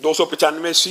295C,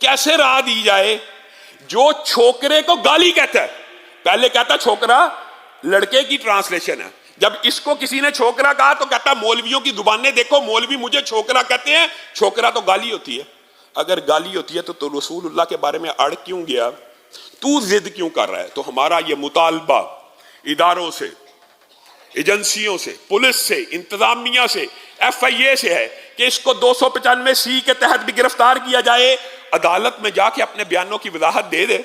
کیسے راہ دی جائے؟ جو چھوکرے کو گالی کہتا ہے، پہلے کہتا چھوکرا لڑکے کی ٹرانسلیشن ہے، جب اس کو کسی نے چھوکرا کہا تو کہتا مولویوں کی زبانیں دیکھو، مولوی مجھے چھوکرا کہتے ہیں۔ چھوکرا تو گالی ہوتی ہے، اگر گالی ہوتی ہے تو رسول اللہ کے بارے میں اڑ کیوں گیا؟ تو ضد کیوں کر رہا ہے؟ تو ہمارا یہ مطالبہ اداروں سے، ایجنسیوں سے، پولیس سے، انتظامیہ سے، ایف آئی اے سے ہے کہ اس کو 295 کے تحت بھی گرفتار کیا جائے، عدالت میں جا کے اپنے بیانوں کی وضاحت دے دے،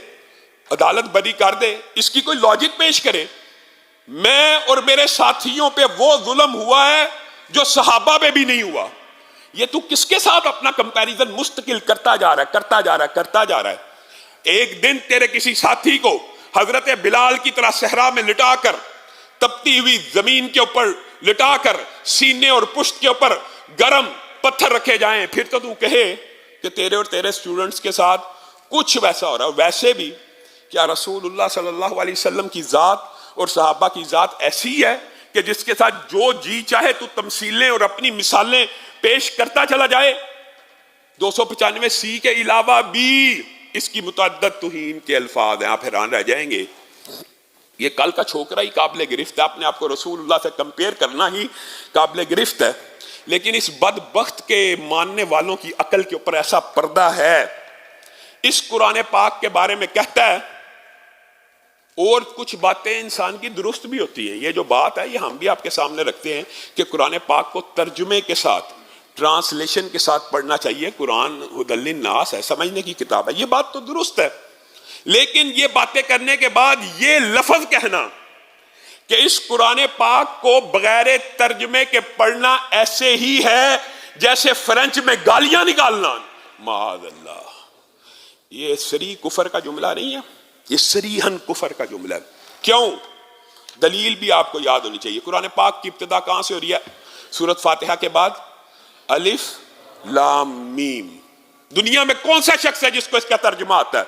عدالت بری کر دے، اس کی کوئی لاجک پیش کرے۔ میں اور میرے ساتھیوں پہ وہ ظلم ہوا ہے جو صحابہ پہ بھی نہیں ہوا، یہ تو کس کے ساتھ اپنا کمپیریزن مستقل کرتا جا رہا ہے۔ ایک دن تیرے کسی ساتھی کو حضرت بلال کی طرح صحرا میں لٹا کر، تپتی ہوئی زمین کے اوپر لٹا کر، سینے اور پشت کے اوپر گرم پتھر رکھے جائیں، پھر تو کہے کہ تیرے اور تیرے سٹوڈنٹس کے ساتھ کچھ ویسا ہو رہا ہے۔ ویسے بھی کیا رسول اللہ صلی اللہ علیہ وسلم کی ذات اور صحابہ کی ذات ایسی ہے کہ جس کے ساتھ جو جی چاہے تو تمثیلیں اور اپنی مثالیں پیش کرتا چلا جائے؟ 295 کے علاوہ بھی اس کی متعدد توہین کے الفاظ ہیں، آپ حیران رہ جائیں گے۔ یہ کل کا چھوکرا ہی قابل گرفت ہے، اپنے آپ کو رسول اللہ سے کمپیئر کرنا ہی قابل گرفت ہے، لیکن اس بدبخت کے ماننے والوں کی عقل کے اوپر ایسا پردہ ہے۔ اس قرآن پاک کے بارے میں کہتا ہے، اور کچھ باتیں انسان کی درست بھی ہوتی ہیں۔ یہ جو بات ہے یہ ہم بھی آپ کے سامنے رکھتے ہیں کہ قرآن پاک کو ترجمے کے ساتھ، ٹرانسلیشن کے ساتھ پڑھنا چاہیے۔ قرآن ہدی للناس ہے، سمجھنے کی کتاب ہے، یہ بات تو درست ہے، لیکن یہ باتیں کرنے کے بعد یہ لفظ کہنا کہ اس قرآن پاک کو بغیر ترجمے کے پڑھنا ایسے ہی ہے جیسے فرینچ میں گالیاں نکالنا، معاذ اللہ، یہ صریح کفر کا جملہ نہیں ہے، یہ صریحاً کفر کا جملہ ہے۔ کیوں؟ دلیل بھی آپ کو یاد ہونی چاہیے۔ قرآن پاک کی ابتدا کہاں سے ہو رہی ہے؟ سورۃ فاتحہ کے بعد الف لام میم۔ دنیا میں کون سا شخص ہے جس کو اس کا ترجمہ آتا ہے؟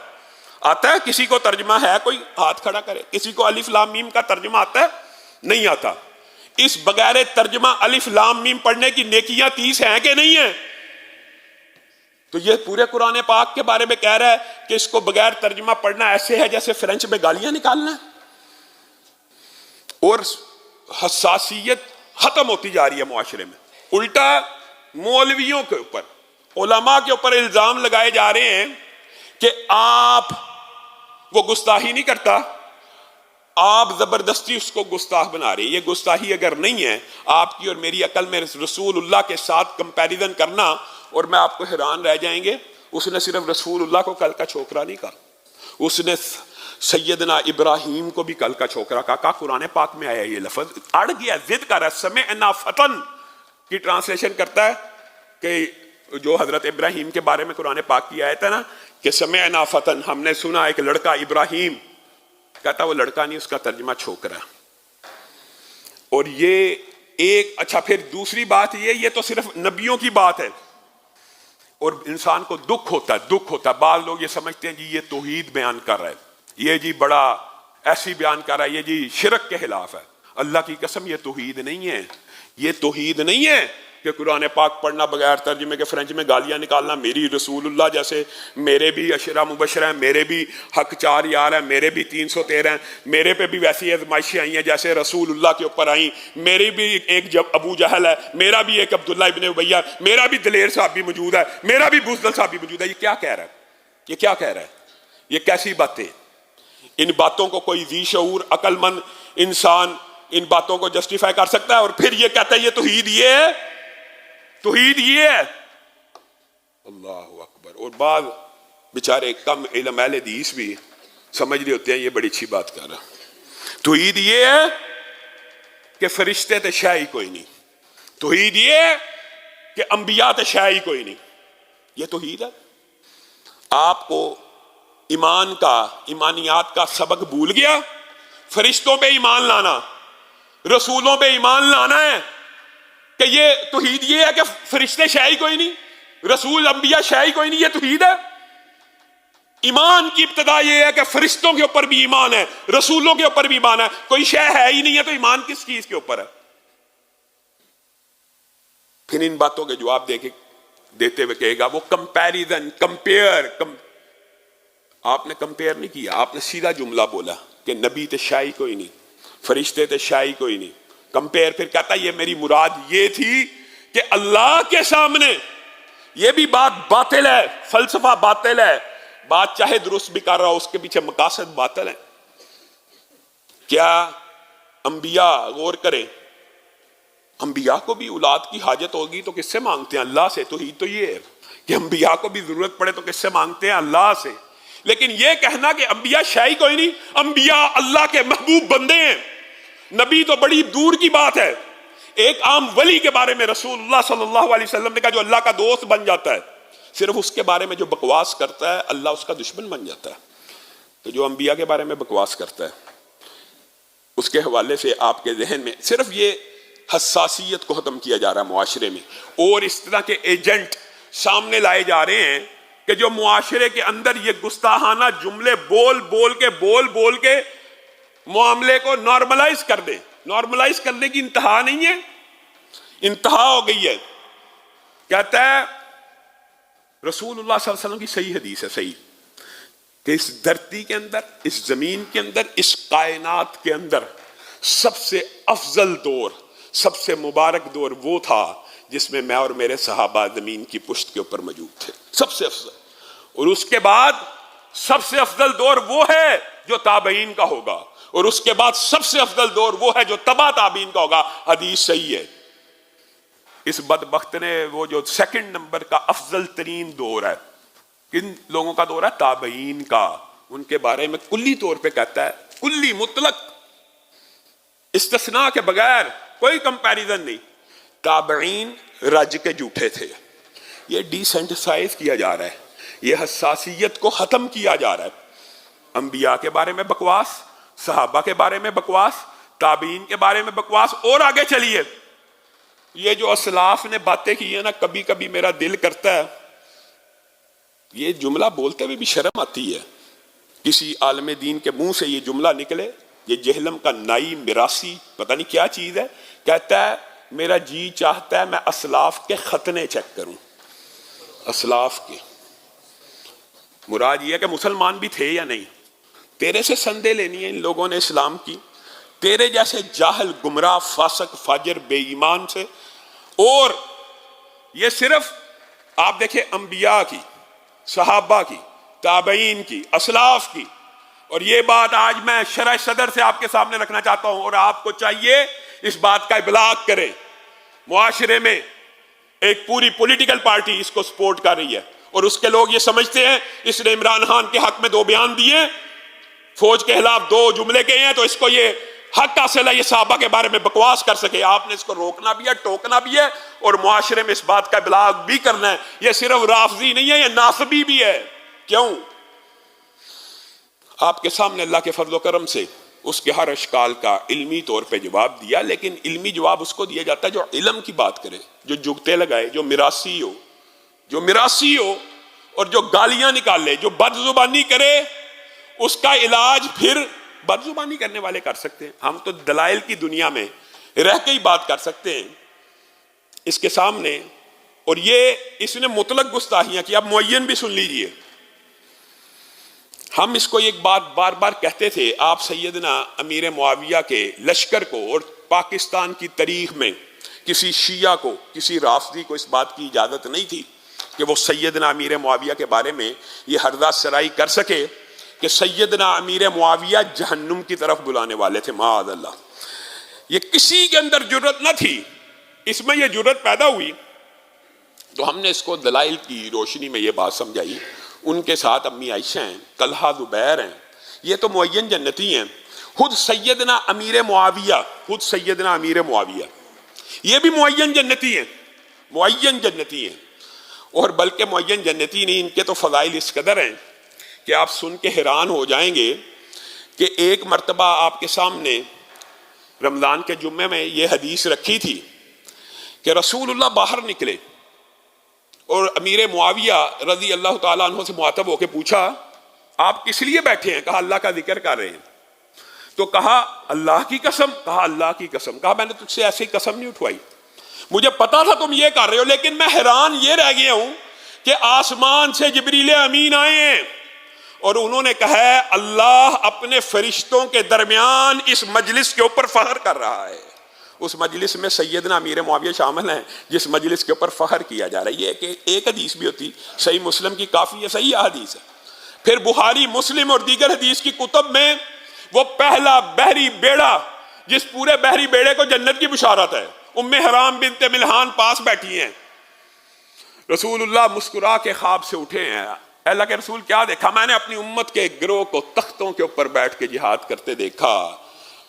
کسی کو ترجمہ ہے؟ کوئی ہاتھ کھڑا کرے۔ کسی کو الف لام میم کا ترجمہ آتا ہے؟ نہیں آتا۔ اس بغیر ترجمہ الف لام میم پڑھنے کی نیکیاں 30 ہیں کہ نہیں ہیں؟ تو یہ پورے قرآن پاک کے بارے میں کہہ رہا ہے کہ اس کو بغیر ترجمہ پڑھنا ایسے ہے جیسے فرینچ میں گالیاں نکالنا ہے، اور حساسیت ختم ہوتی جا رہی ہے معاشرے میں۔ الٹا مولویوں کے اوپر، علماء کے اوپر الزام لگائے جا رہے ہیں کہ آپ، وہ گستاخی نہیں کرتا، آپ زبردستی اس کو گستاخ بنا رہے ہیں۔ یہ گستاخی اگر نہیں ہے، آپ کی اور میری عقل میں رسول اللہ کے ساتھ کمپیریزن کرنا، اور میں آپ کو حیران رہ جائیں گے، اس نے صرف رسول اللہ کو کل کا چھوکرا نہیں کہا، اس نے سیدنا ابراہیم کو بھی کل کا چھوکرا کہا۔ قرآن پاک میں آیا یہ لفظ، اڑ گیا، ضد کر رہا ہے۔ سمعنا فتن کی ٹرانسلیشن کرتا ہے کہ جو حضرت ابراہیم کے بارے میں قرآن پاک کی آیت ہے نا کہ سمعنا فتن، ہم نے سنا ایک لڑکا ابراہیم، کہتا وہ لڑکا نہیں، اس کا ترجمہ چھوکرا۔ اور یہ ایک، اچھا پھر دوسری بات یہ تو صرف نبیوں کی بات ہے، اور انسان کو دکھ ہوتا ہے۔ بعض لوگ یہ سمجھتے ہیں جی یہ توحید بیان کر رہا ہے، یہ جی بڑا ایسی بیان کر رہا ہے، یہ جی شرک کے خلاف ہے۔ اللہ کی قسم یہ توحید نہیں ہے، یہ توحید نہیں ہے کہ قرآن پاک پڑھنا بغیر ترجمے کے، فرینچ میں گالیاں نکالنا۔ میری رسول اللہ جیسے میرے بھی عشرہ مبشرہ ہیں، میرے بھی حق 4 یار ہیں، میرے بھی 313 ہیں، میرے پہ بھی ویسی آزمائشیں آئی ہیں جیسے رسول اللہ کے اوپر آئیں۔ میری بھی ایک جب ابو جہل ہے، میرا بھی ایک عبداللہ ابن ابی ہے، میرا بھی دلیر صاحب بھی موجود ہے، میرا بھی بزدل صاحب بھی موجود ہے۔ یہ کیا کہہ رہا ہے؟ یہ کیا کہہ رہا ہے؟ یہ کیسی باتیں؟ ان باتوں کو کوئی ذی شعور عقل مند انسان ان باتوں کو جسٹیفائی کر سکتا ہے؟ اور پھر یہ کہتا ہے یہ توحید یہ ہے، توحید یہ ہے۔ اللہ اکبر۔ اور بعض بیچارے کم علم اہل حدیث بھی سمجھ رہے ہوتے ہیں یہ بڑی اچھی بات کر رہا۔ توحید یہ ہے کہ فرشتے تے شے ہی کوئی نہیں، توحید یہ ہے کہ انبیاء تے شے ہی کوئی نہیں، یہ توحید ہے۔ آپ کو ایمان کا، ایمانیات کا سبق بھول گیا؟ فرشتوں پہ ایمان لانا، رسولوں پہ ایمان لانا ہے کہ یہ توحید یہ ہے کہ فرشتے شے ہی کوئی نہیں، رسول انبیاء شے ہی کوئی نہیں، یہ توحید ہے۔ ایمان کی ابتدا یہ ہے کہ فرشتوں کے اوپر بھی ایمان ہے، رسولوں کے اوپر بھی ایمان ہے۔ کوئی شے ہے ہی نہیں ہے تو ایمان کس چیز کے اوپر ہے؟ پھر ان باتوں کے جواب دے کے دیتے ہوئے کہے گا وہ کمپیریزن، کمپیئر، آپ نے کمپیئر نہیں کیا، آپ نے سیدھا جملہ بولا کہ نبی تے شاہی کوئی نہیں، فرشتے تے شاہی کوئی نہیں۔ کمپیئر پھر کہتا یہ میری مراد یہ تھی کہ اللہ کے سامنے یہ بھی بات باطل ہے، فلسفہ باطل ہے، بات چاہے درست بھی کر رہا ہو اس کے پیچھے مقاصد باطل ہیں۔ کیا انبیاء غور کریں، انبیاء کو بھی اولاد کی حاجت ہوگی تو کس سے مانگتے ہیں؟ اللہ سے۔ توحید تو یہ ہے کہ انبیاء کو بھی ضرورت پڑے تو کس سے مانگتے ہیں؟ اللہ سے۔ لیکن یہ کہنا کہ انبیاء شاہی کوئی نہیں، انبیاء اللہ کے محبوب بندے ہیں، نبی تو بڑی دور کی بات ہے۔ ایک عام ولی کے بارے میں رسول اللہ صلی اللہ علیہ وسلم نے کہا جو اللہ کا دوست بن جاتا ہے، صرف اس کے بارے میں جو بکواس کرتا ہے اللہ اس کا دشمن بن جاتا ہے۔ تو جو انبیاء کے بارے میں بکواس کرتا ہے اس کے حوالے سے آپ کے ذہن میں صرف یہ حساسیت کو ختم کیا جا رہا ہے معاشرے میں، اور اس طرح کے ایجنٹ سامنے لائے جا رہے ہیں کہ جو معاشرے کے اندر یہ گستاخانہ جملے بول بول کے معاملے کو نارملائز کر دے۔ نارملائز کرنے کی انتہا نہیں ہے، انتہا ہو گئی ہے۔ کہتا ہے رسول اللہ صلی اللہ علیہ وسلم کی صحیح حدیث ہے، صحیح، کہ اس دھرتی کے اندر، اس زمین کے اندر، اس کائنات کے اندر سب سے افضل دور، سب سے مبارک دور وہ تھا جس میں میں اور میرے صحابہ زمین کی پشت کے اوپر موجود تھے، سب سے افضل۔ اور اس کے بعد سب سے افضل دور وہ ہے جو تابعین کا ہوگا، اور اس کے بعد سب سے افضل دور وہ ہے جو تبع تابعین کا ہوگا۔ حدیث صحیح ہے۔ اس بدبخت نے وہ جو سیکنڈ نمبر کا افضل ترین دور ہے، کن لوگوں کا دور ہے؟ تابعین کا۔ ان کے بارے میں کلی طور پہ کہتا ہے، کلی مطلق استثناء کے بغیر کوئی کمپیریزن نہیں، تابعین رج کے جھوٹے تھے۔ یہ ڈی سینٹسائز کیا جا رہا ہے، یہ حساسیت کو ختم کیا جا رہا ہے۔ انبیاء کے بارے میں بکواس، صحابہ کے بارے میں بکواس، تابعین کے بارے میں بکواس، اور آگے چلیے۔ یہ جو اسلاف نے باتیں کی ہیں نا، کبھی کبھی میرا دل کرتا ہے یہ جملہ بولتے ہوئے بھی شرم آتی ہے، کسی عالم دین کے منہ سے یہ جملہ نکلے۔ یہ جہلم کا نائی مراسی پتہ نہیں کیا چیز ہے، کہتا ہے میرا جی چاہتا ہے میں اسلاف کے ختنے چیک کروں۔ اسلاف کے مراد یہ ہے کہ مسلمان بھی تھے یا نہیں۔ تیرے سے سندے لینی ہے ان لوگوں نے اسلام کی، تیرے جیسے جاہل، گمراہ، فاسق، فاجر، بے ایمان سے۔ اور یہ صرف آپ دیکھیں انبیاء کی، صحابہ کی، تابعین کی، اسلاف کی، اور یہ بات آج میں شرح صدر سے آپ کے سامنے رکھنا چاہتا ہوں، اور آپ کو چاہیے اس بات کا ابلاغ کرے۔ معاشرے میں ایک پوری پولیٹیکل پارٹی اس کو سپورٹ کر رہی ہے، اور اس کے لوگ یہ سمجھتے ہیں اس نے عمران خان کے حق میں 2 بیان دیے، فوج کے خلاف 2 جملے کہے ہیں، تو اس کو یہ حق حاصل ہے یہ صحابہ کے بارے میں بکواس کر سکے۔ آپ نے اس کو روکنا بھی ہے، ٹوکنا بھی ہے، اور معاشرے میں اس بات کا ابلاغ بھی کرنا ہے۔ یہ صرف رافضی نہیں ہے، یہ ناصبی بھی ہے۔ کیوں؟ آپ کے سامنے اللہ کے فضل و کرم سے اس کے ہر اشکال کا علمی طور پہ جواب دیا، لیکن علمی جواب اس کو دیا جاتا ہے جو علم کی بات کرے، جو جگتے لگائے، جو میراثی ہو اور جو گالیاں نکالے، جو بد زبانی کرے۔ اس کا علاج پھر بد زبانی کرنے والے کر سکتے ہیں، ہم تو دلائل کی دنیا میں رہ کے ہی بات کر سکتے ہیں اس کے سامنے۔ اور یہ اس نے مطلق گستاخیاں کی۔ اب معین بھی سن لیجئے، ہم اس کو ایک بات بار بار کہتے تھے، آپ سیدنا امیر معاویہ کے لشکر کو، اور پاکستان کی تاریخ میں کسی شیعہ کو، کسی رافضی کو اس بات کی اجازت نہیں تھی کہ وہ سیدنا امیر معاویہ کے بارے میں یہ حرضہ سرائی کر سکے کہ سیدنا امیر معاویہ جہنم کی طرف بلانے والے تھے، معاذ اللہ۔ یہ کسی کے اندر جرت نہ تھی، اس میں یہ جرت پیدا ہوئی تو ہم نے اس کو دلائل کی روشنی میں یہ بات سمجھائی۔ ان کے ساتھ امی عائشہ ہیں، طلحہ زبیر ہیں، یہ تو معین جنتی ہیں۔ خود سیدنا امیر معاویہ یہ بھی معین جنتی ہیں، اور بلکہ معین جنتی نہیں، ان کے تو فضائل اس قدر ہیں کہ آپ سن کے حیران ہو جائیں گے کہ ایک مرتبہ آپ کے سامنے رمضان کے جمعے میں یہ حدیث رکھی تھی کہ رسول اللہ باہر نکلے اور امیر معاویہ رضی اللہ تعالیٰ عنہ سے مخاطب ہو کے پوچھا آپ کس لیے بیٹھے ہیں؟ کہا اللہ کا ذکر کر رہے ہیں۔ تو کہا اللہ کی قسم؟ کہا اللہ کی قسم۔ کہا میں نے تجھ سے ایسی قسم نہیں اٹھوائی، مجھے پتا تھا تم یہ کر رہے ہو، لیکن میں حیران یہ رہ گیا ہوں کہ آسمان سے جبریل امین آئے ہیں اور انہوں نے کہا ہے اللہ اپنے فرشتوں کے درمیان اس مجلس کے اوپر فخر کر رہا ہے۔ اس مجلس میں سیدنا امیر معاویہ شامل ہیں جس مجلس کے اوپر فخر کیا جا رہا ہے۔ یہ کہ ایک حدیث بھی ہوتی، صحیح مسلم کی کافی ہے، صحیح حدیث ہے۔ پھر بخاری، مسلم اور دیگر حدیث کی کتب میں وہ پہلا بحری بیڑا جس پورے بحری بیڑے کو جنت کی بشارت ہے، ام حرام بنت ملحان پاس بیٹھی ہیں، رسول اللہ مسکرا کے خواب سے اٹھے ہیں، اللہ کے رسول کیا دیکھا؟ میں نے اپنی امت کے ایک گروہ کو تختوں کے اوپر بیٹھ کے جہاد کرتے دیکھا۔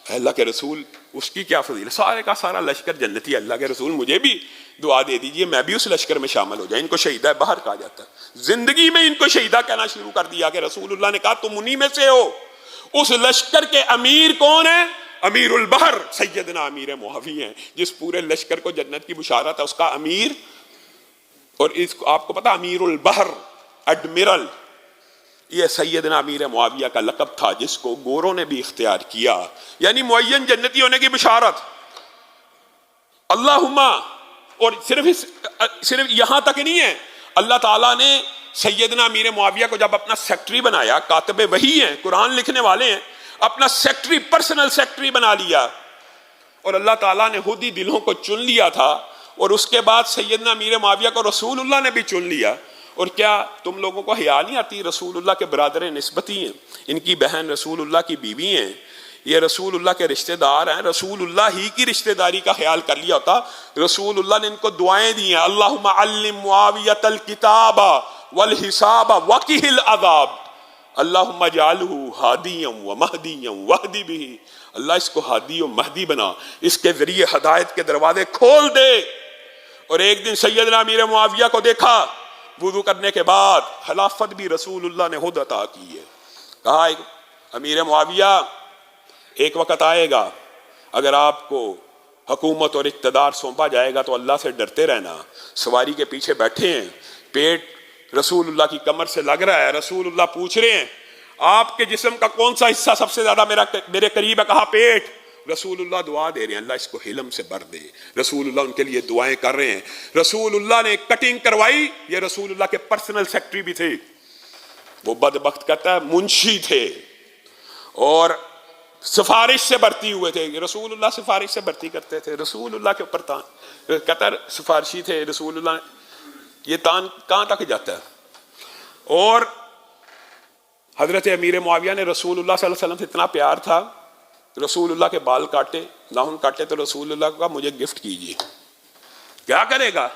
اللہ کے رسول اس کی کیا فضیلت؟ سارے کا سارا لشکر جنتی ہے، اللہ کے رسول مجھے بھی دعا دے دیجئے میں بھی اس لشکر میں شامل ہو جائیں۔ ان کو شہیدہ بہر کہا جاتا ہے، زندگی میں ان کو شہیدہ کہنا شروع کر دیا کہ رسول اللہ نے کہا تم انہی میں سے ہو۔ اس لشکر کے امیر کون ہیں؟ امیر البحر سیدنا امیر معاویہ ہیں، جس پورے لشکر کو جنت کی بشارت ہے اس کا امیر۔ اور اس کو آپ کو پتا امیر البحر، ایڈمرل، یہ سیدنا امیر معاویہ کا لقب تھا جس کو گوروں نے بھی اختیار کیا، یعنی معین جنتی ہونے کی بشارت۔ اللہم، اور صرف یہاں تک نہیں ہے، اللہ تعالیٰ نے سیدنا امیر معاویہ کو جب اپنا سیکٹری بنایا، کاتب وحی ہیں، قرآن لکھنے والے ہیں، اپنا سیکٹری، پرسنل سیکٹری بنا لیا، اور اللہ تعالیٰ نے خود ہی دلوں کو چن لیا تھا، اور اس کے بعد سیدنا امیر معاویہ کو رسول اللہ نے بھی چن لیا۔ اور کیا تم لوگوں کو حیا نہیں آتی؟ رسول اللہ کے برادر نسبتی ہیں، ان کی بہن رسول اللہ کی بیوی ہیں، یہ رسول اللہ کے رشتہ دار ہیں، رسول اللہ ہی کی رشتہ داری کا خیال کر لیا ہوتا۔ رسول اللہ نے ان کو دعائیں دی ہیں، اللہم علم معاویۃ الکتاب والحساب وقہ العذاب، اللہم اجعلہ ہادیا ومہدیا واہد بہ، اللہ اس کو ہادی و مہدی بنا، اس کے ذریعے ہدایت کے دروازے کھول دے۔ اور ایک دن سیدنا امیر معاویہ کو دیکھا وضو کرنے کے بعد، خلافت بھی رسول اللہ نے خود عطا کی ہے، کہا امیر معاویہ ایک وقت آئے گا اگر آپ کو حکومت اور اقتدار سونپا جائے گا تو اللہ سے ڈرتے رہنا۔ سواری کے پیچھے بیٹھے ہیں، پیٹ رسول اللہ کی کمر سے لگ رہا ہے، رسول اللہ پوچھ رہے ہیں آپ کے جسم کا کون سا حصہ سب سے زیادہ میرے قریب ہے؟ کہا پیٹ۔ رسول اللہ دعا دے رہے ہیں اللہ اس کو حلم سے بھر دے، رسول اللہ ان کے لیے دعائیں کر رہے ہیں۔ رسول اللہ نے کٹنگ کروائی، یہ رسول اللہ کے پرسنل سیکٹری بھی تھے، وہ بدبخت کہتا ہے منشی تھے اور سفارش سے بھرتی ہوئے تھے، رسول اللہ سفارش سے بھرتی کرتے تھے، رسول اللہ کے اوپر تان کہتا ہے سفارشی تھے رسول اللہ، یہ تان کہاں تک جاتا ہے؟ اور حضرت امیر معاویہ نے رسول اللہ صلی اللہ علیہ وسلم سے اتنا پیار تھا، رسول اللہ کے بال کاٹے، ناخن کاٹے تو رسول اللہ کو کہا مجھے گفٹ کیجیے۔ کیا کرے گا؟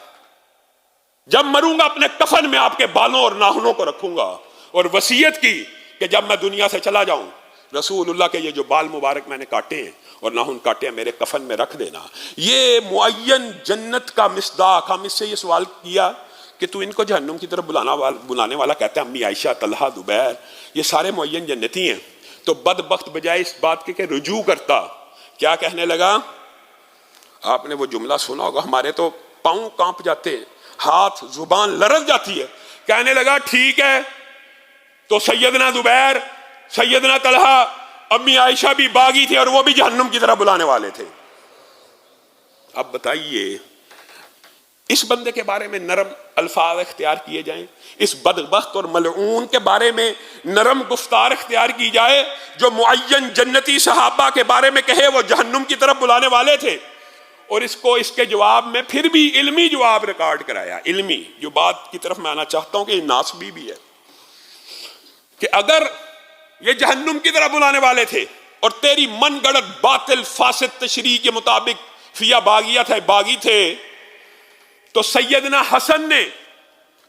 جب مروں گا اپنے کفن میں آپ کے بالوں اور ناخنوں کو رکھوں گا، اور وصیت کی کہ جب میں دنیا سے چلا جاؤں رسول اللہ کے یہ جو بال مبارک میں نے کاٹے ہیں اور ناخن کاٹے ہیں میرے کفن میں رکھ دینا۔ یہ معین جنت کا مصداق۔ ہم اس سے یہ سوال کیا کہ تو ان کو جہنم کی طرف بلانے والا کہتا ہے، امی عائشہ، طلحہ، زبیر، یہ سارے معین جنتی ہیں، تو بدبخت بجائے اس بات کے کہ رجوع کرتا، کیا کہنے لگا؟ آپ نے وہ جملہ سنا ہوگا، ہمارے تو پاؤں کانپ جاتے ہیں، ہاتھ، زبان لرز جاتی ہے، کہنے لگا ٹھیک ہے تو سیدنا زبیر، سیدنا طلحہ، امی عائشہ بھی باغی تھے اور وہ بھی جہنم کی طرف بلانے والے تھے۔ اب بتائیے اس بندے کے بارے میں نرم الفاظ اختیار کیے جائیں، اس بدبخت اور ملعون کے بارے میں نرم گفتار اختیار کی جائے جو معین جنتی صحابہ کے بارے میں کہے وہ جہنم کی طرف بلانے والے تھے، اور اس کو اس کے جواب میں پھر بھی علمی جواب ریکارڈ کرایا۔ علمی جو بات کی طرف میں آنا چاہتا ہوں کہ یہ ناسبی بھی ہے کہ اگر یہ جہنم کی طرف بلانے والے تھے اور تیری من گڑت باطل فاسد تشریح کے مطابق فیا باغیت ہے، باغی تھے، تو سیدنا حسن نے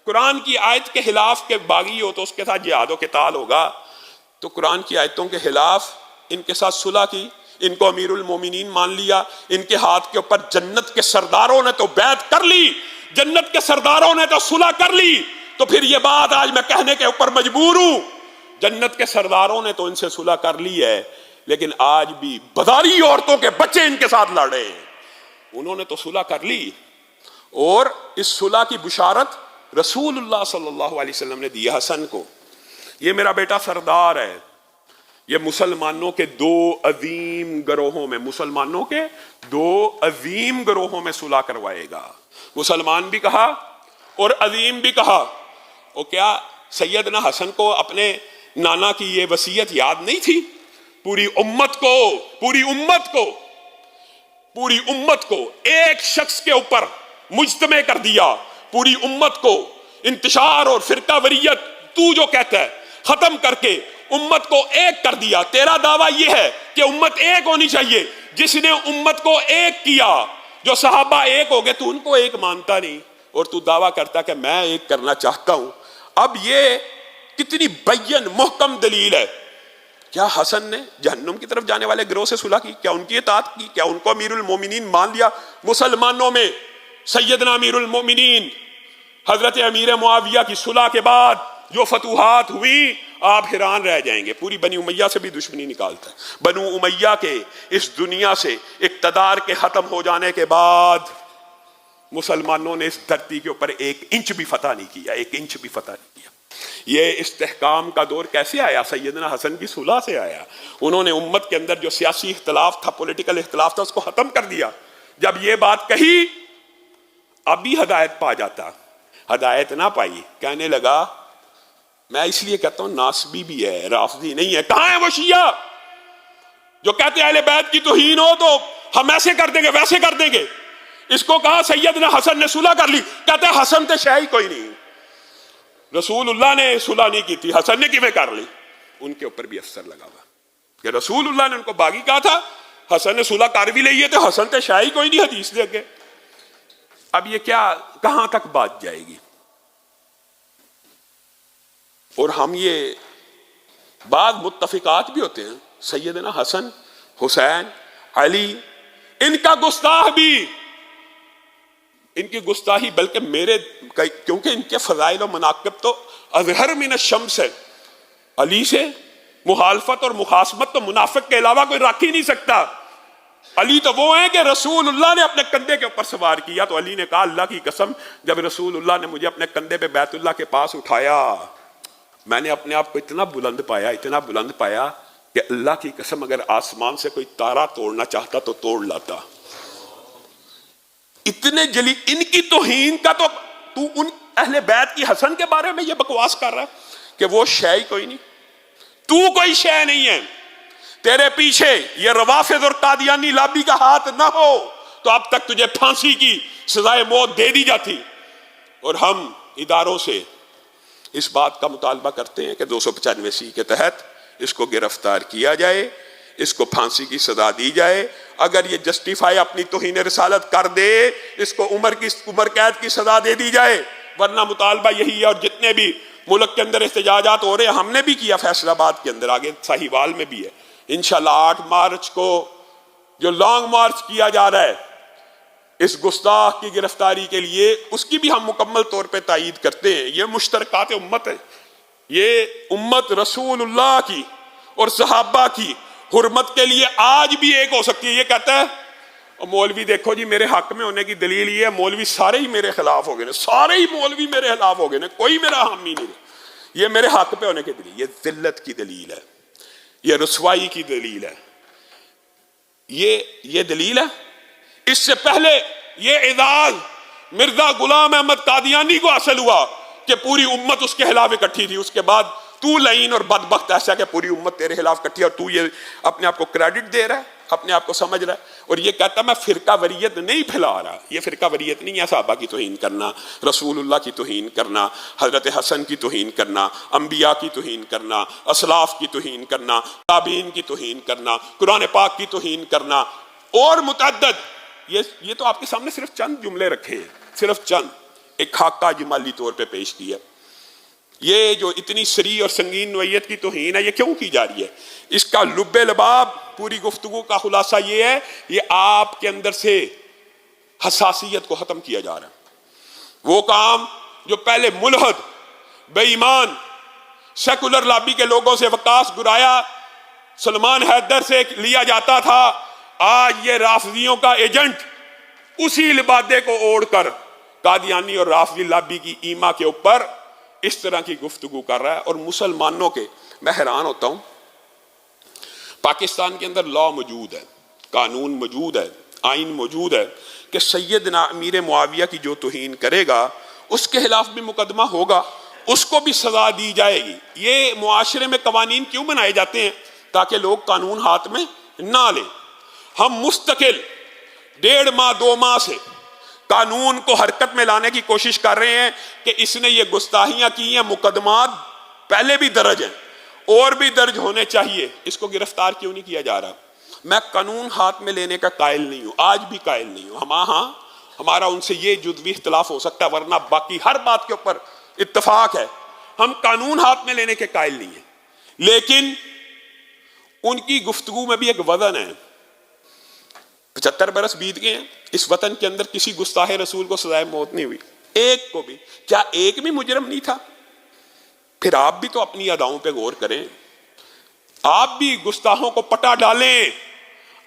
قرآن کی آیت کے خلاف کے باغی ہو تو اس کے ساتھ جہاد و قتال ہوگا، تو قرآن کی آیتوں کے خلاف ان کے ساتھ صلح کی، ان کو امیر المومنین مان لیا، ان کے ہاتھ کے اوپر جنت کے سرداروں نے تو بیعت کر لی، جنت کے سرداروں نے تو صلح کر لی، تو پھر یہ بات آج میں کہنے کے اوپر مجبور ہوں، جنت کے سرداروں نے تو ان سے صلح کر لی ہے، لیکن آج بھی بازاری عورتوں کے بچے ان کے ساتھ لڑ رہے ہیں، انہوں نے تو صلح کر لی، اور اس صلح کی بشارت رسول اللہ صلی اللہ علیہ وسلم نے دی حسن کو، یہ میرا بیٹا سردار ہے، یہ مسلمانوں کے دو عظیم گروہوں میں، مسلمانوں کے دو عظیم گروہوں میں صلح کروائے گا. مسلمان بھی کہا اور عظیم بھی کہا. اور کیا سیدنا حسن کو اپنے نانا کی یہ وصیت یاد نہیں تھی؟ پوری امت کو ایک شخص کے اوپر مجتمع کر دیا، پوری امت کو انتشار اور فرقہ وریت تو جو کہتا ہے ختم کر کے امت کو ایک کر دیا. تیرا دعویٰ یہ ہے کہ امت ایک ہونی چاہیے. جس نے امت کو ایک کیا، جو صحابہ ایک ہو گئے، تو ان کو ایک مانتا نہیں اور تو دعویٰ کرتا کہ میں ایک کرنا چاہتا ہوں. اب یہ کتنی بین محکم دلیل ہے. کیا حسن نے جہنم کی طرف جانے والے گروہ سے صلح کی؟ کیا ان کی اطاعت کی؟ کیا ان کو امیر المومنین مان لیا؟ مسلمانوں میں سیدنا امیر المومنین حضرت امیر معاویہ کی صلح کے بعد جو فتوحات ہوئی، آپ حیران رہ جائیں گے. پوری بنی امیہ سے بھی دشمنی نکالتا ہے. بنو امیہ کے اس دنیا سے اقتدار کے ختم ہو جانے کے بعد مسلمانوں نے اس دھرتی کے اوپر ایک انچ بھی فتح نہیں کیا. یہ استحکام کا دور کیسے آیا؟ سیدنا حسن کی صلح سے آیا. انہوں نے امت کے اندر جو سیاسی اختلاف تھا، پولیٹیکل اختلاف تھا، اس کو ختم کر دیا. جب یہ بات کہی، ابھی ہدایت پا جاتا، ہدایت نہ پائی. کہنے لگا، میں اس لیے کہتا ہوں ناسبی بھی ہے، رافضی نہیں ہے. کہاں ہے وہ شیعہ جو کہتے ہیں اہل بیت کی توہین ہو تو ہم ایسے کر دیں گے ویسے کر دیں گے؟ اس کو کہا سیدنا حسن نے صلح کر لی. کہتے ہیں حسن تے شے ہی کوئی نہیں، رسول اللہ نے صلح نہیں کی تھی، حسن نے کیویں کر لی؟ ان کے اوپر بھی افسر لگا ہوا کہ رسول اللہ نے ان کو باغی کہا تھا، حسن نے صلح کر بھی لی ہے تو حسن تے شے ہی کوئی نہیں حدیث دے کے. اب یہ کیا کہاں تک بات جائے گی؟ اور ہم یہ بعض متفقات بھی ہوتے ہیں، سیدنا حسن، حسین، علی، ان کا گستاخ بھی، ان کی گستاخی بلکہ میرے، کیونکہ ان کے فضائل و مناقب تو اظہر من الشمس ہے. علی سے مخالفت اور مخاصمت تو منافق کے علاوہ کوئی رکھ ہی نہیں سکتا. علی تو وہ ہیں کہ رسول اللہ نے اپنے کندھے کے اوپر سوار کیا تو علی نے کہا اللہ کی قسم جب رسول اللہ نے مجھے اپنے کندھے پہ بیت اللہ کے پاس اٹھایا میں نے اپنے آپ کو اتنا بلند پایا کہ اللہ کی قسم اگر آسمان سے کوئی تارا توڑنا چاہتا تو توڑ لاتا. اتنے جلی ان کی توہین کا تو ان اہل بیت کی حسن کے بارے میں یہ بکواس کر رہا ہے کہ وہ شے ہی کوئی نہیں، تو کوئی شے نہیں ہے. تیرے پیچھے یہ روافض اور قادیانی لابی کا ہاتھ نہ ہو تو اب تک تجھے پھانسی کی سزائے موت دے دی جاتی. اور ہم اداروں سے اس بات کا مطالبہ کرتے ہیں کہ 295 کے تحت اس کو گرفتار کیا جائے، اس کو پھانسی کی سزا دی جائے. اگر یہ جسٹیفائی اپنی توہین رسالت کر دے اس کو عمر قید کی سزا دے دی جائے، ورنہ مطالبہ یہی ہے. اور جتنے بھی ملک کے اندر احتجاجات ہو رہے ہیں، ہم نے بھی کیا فیصل آباد کے اندر، آگے ساہیوال میں بھی ہے. انشاءاللہ 8 مارچ کو جو لانگ مارچ کیا جا رہا ہے اس گستاخ کی گرفتاری کے لیے، اس کی بھی ہم مکمل طور پہ تائید کرتے ہیں. یہ مشترکات امت ہے، یہ امت رسول اللہ کی اور صحابہ کی حرمت کے لیے آج بھی ایک ہو سکتی ہے. یہ کہتا ہے مولوی دیکھو جی میرے حق میں ہونے کی دلیل یہ ہے، مولوی سارے ہی میرے خلاف ہو گئے، سارے ہی مولوی میرے خلاف ہو گئے، کوئی میرا حامی نہیں. یہ میرے حق پہ ہونے کی دلیل، یہ ذلت کی دلیل ہے، یہ رسوائی کی دلیل ہے، یہ دلیل ہے. اس سے پہلے یہ اعزاز مرزا غلام احمد قادیانی کو حاصل ہوا کہ پوری امت اس کے خلاف اکٹھی تھی. اس کے بعد تو لعین اور بدبخت ایسا کہ پوری امت تیرے خلاف اکٹھی ہے اور تو یہ اپنے آپ کو کریڈٹ دے رہا ہے، اپنے آپ کو سمجھ رہا ہے اور یہ کہتا میں فرقہ وریت نہیں پھیلا رہا. یہ فرقہ وریت نہیں ہے صحابہ کی توہین کرنا، رسول اللہ کی توہین کرنا، حضرت حسن کی توہین کرنا، انبیاء کی توہین کرنا، اسلاف کی توہین کرنا، تابعین کی توہین کرنا، قرآن پاک کی توہین کرنا اور متعدد. یہ تو آپ کے سامنے صرف چند جملے رکھے ہیں، صرف چند، ایک خاکہ جمالی طور پہ پیش کیا. یہ جو اتنی سری اور سنگین نوعیت کی توہین ہے یہ کیوں کی جا رہی ہے؟ اس کا لب لباب پوری گفتگو کا خلاصہ یہ ہے، یہ آپ کے اندر سے حساسیت کو ختم کیا جا رہا ہے. وہ کام جو پہلے ملحد، بے ایمان، سیکولر لابی کے لوگوں سے وقاص گرایا سلمان حیدر سے لیا جاتا تھا، آج یہ رافضیوں کا ایجنٹ اسی لبادے کو اوڑھ کر قادیانی اور رافضی لابی کی ایما کے اوپر اس طرح کی گفتگو کر رہا ہے. اور مسلمانوں کے، میں حیران ہوتا ہوں پاکستان کے اندر لا موجود ہے، قانون موجود ہے، آئین موجود ہے کہ سیدنا امیر معاویہ کی جو توہین کرے گا اس کے خلاف بھی مقدمہ ہوگا، اس کو بھی سزا دی جائے گی۔ یہ معاشرے میں قوانین کیوں بنائے جاتے ہیں؟ تاکہ لوگ قانون ہاتھ میں نہ لیں۔ ہم مستقل 1.5 ماہ 2 ماہ سے قانون کو حرکت میں لانے کی کوشش کر رہے ہیں کہ اس نے یہ گستاخیاں کی ہیں، مقدمات پہلے بھی درج ہیں اور بھی درج ہونے چاہیے، اس کو گرفتار کیوں نہیں کیا جا رہا؟ میں قانون ہاتھ میں لینے کا قائل نہیں ہوں، آج بھی قائل نہیں ہوں۔ ہمارا ان سے یہ جزوی اختلاف ہو سکتا ہے، ورنہ باقی ہر بات کے اوپر اتفاق ہے۔ ہم قانون ہاتھ میں لینے کے قائل نہیں ہیں، لیکن ان کی گفتگو میں بھی ایک وزن ہے۔ 75 برس بیت گئے ہیں، اس وطن کے اندر کسی گستاخ رسول کو سزائے موت نہیں ہوئی، ایک کو بھی۔ کیا ایک بھی مجرم نہیں تھا؟ پھر آپ بھی تو اپنی اداؤں پہ غور کریں، آپ بھی گستاخوں کو پٹا ڈالیں،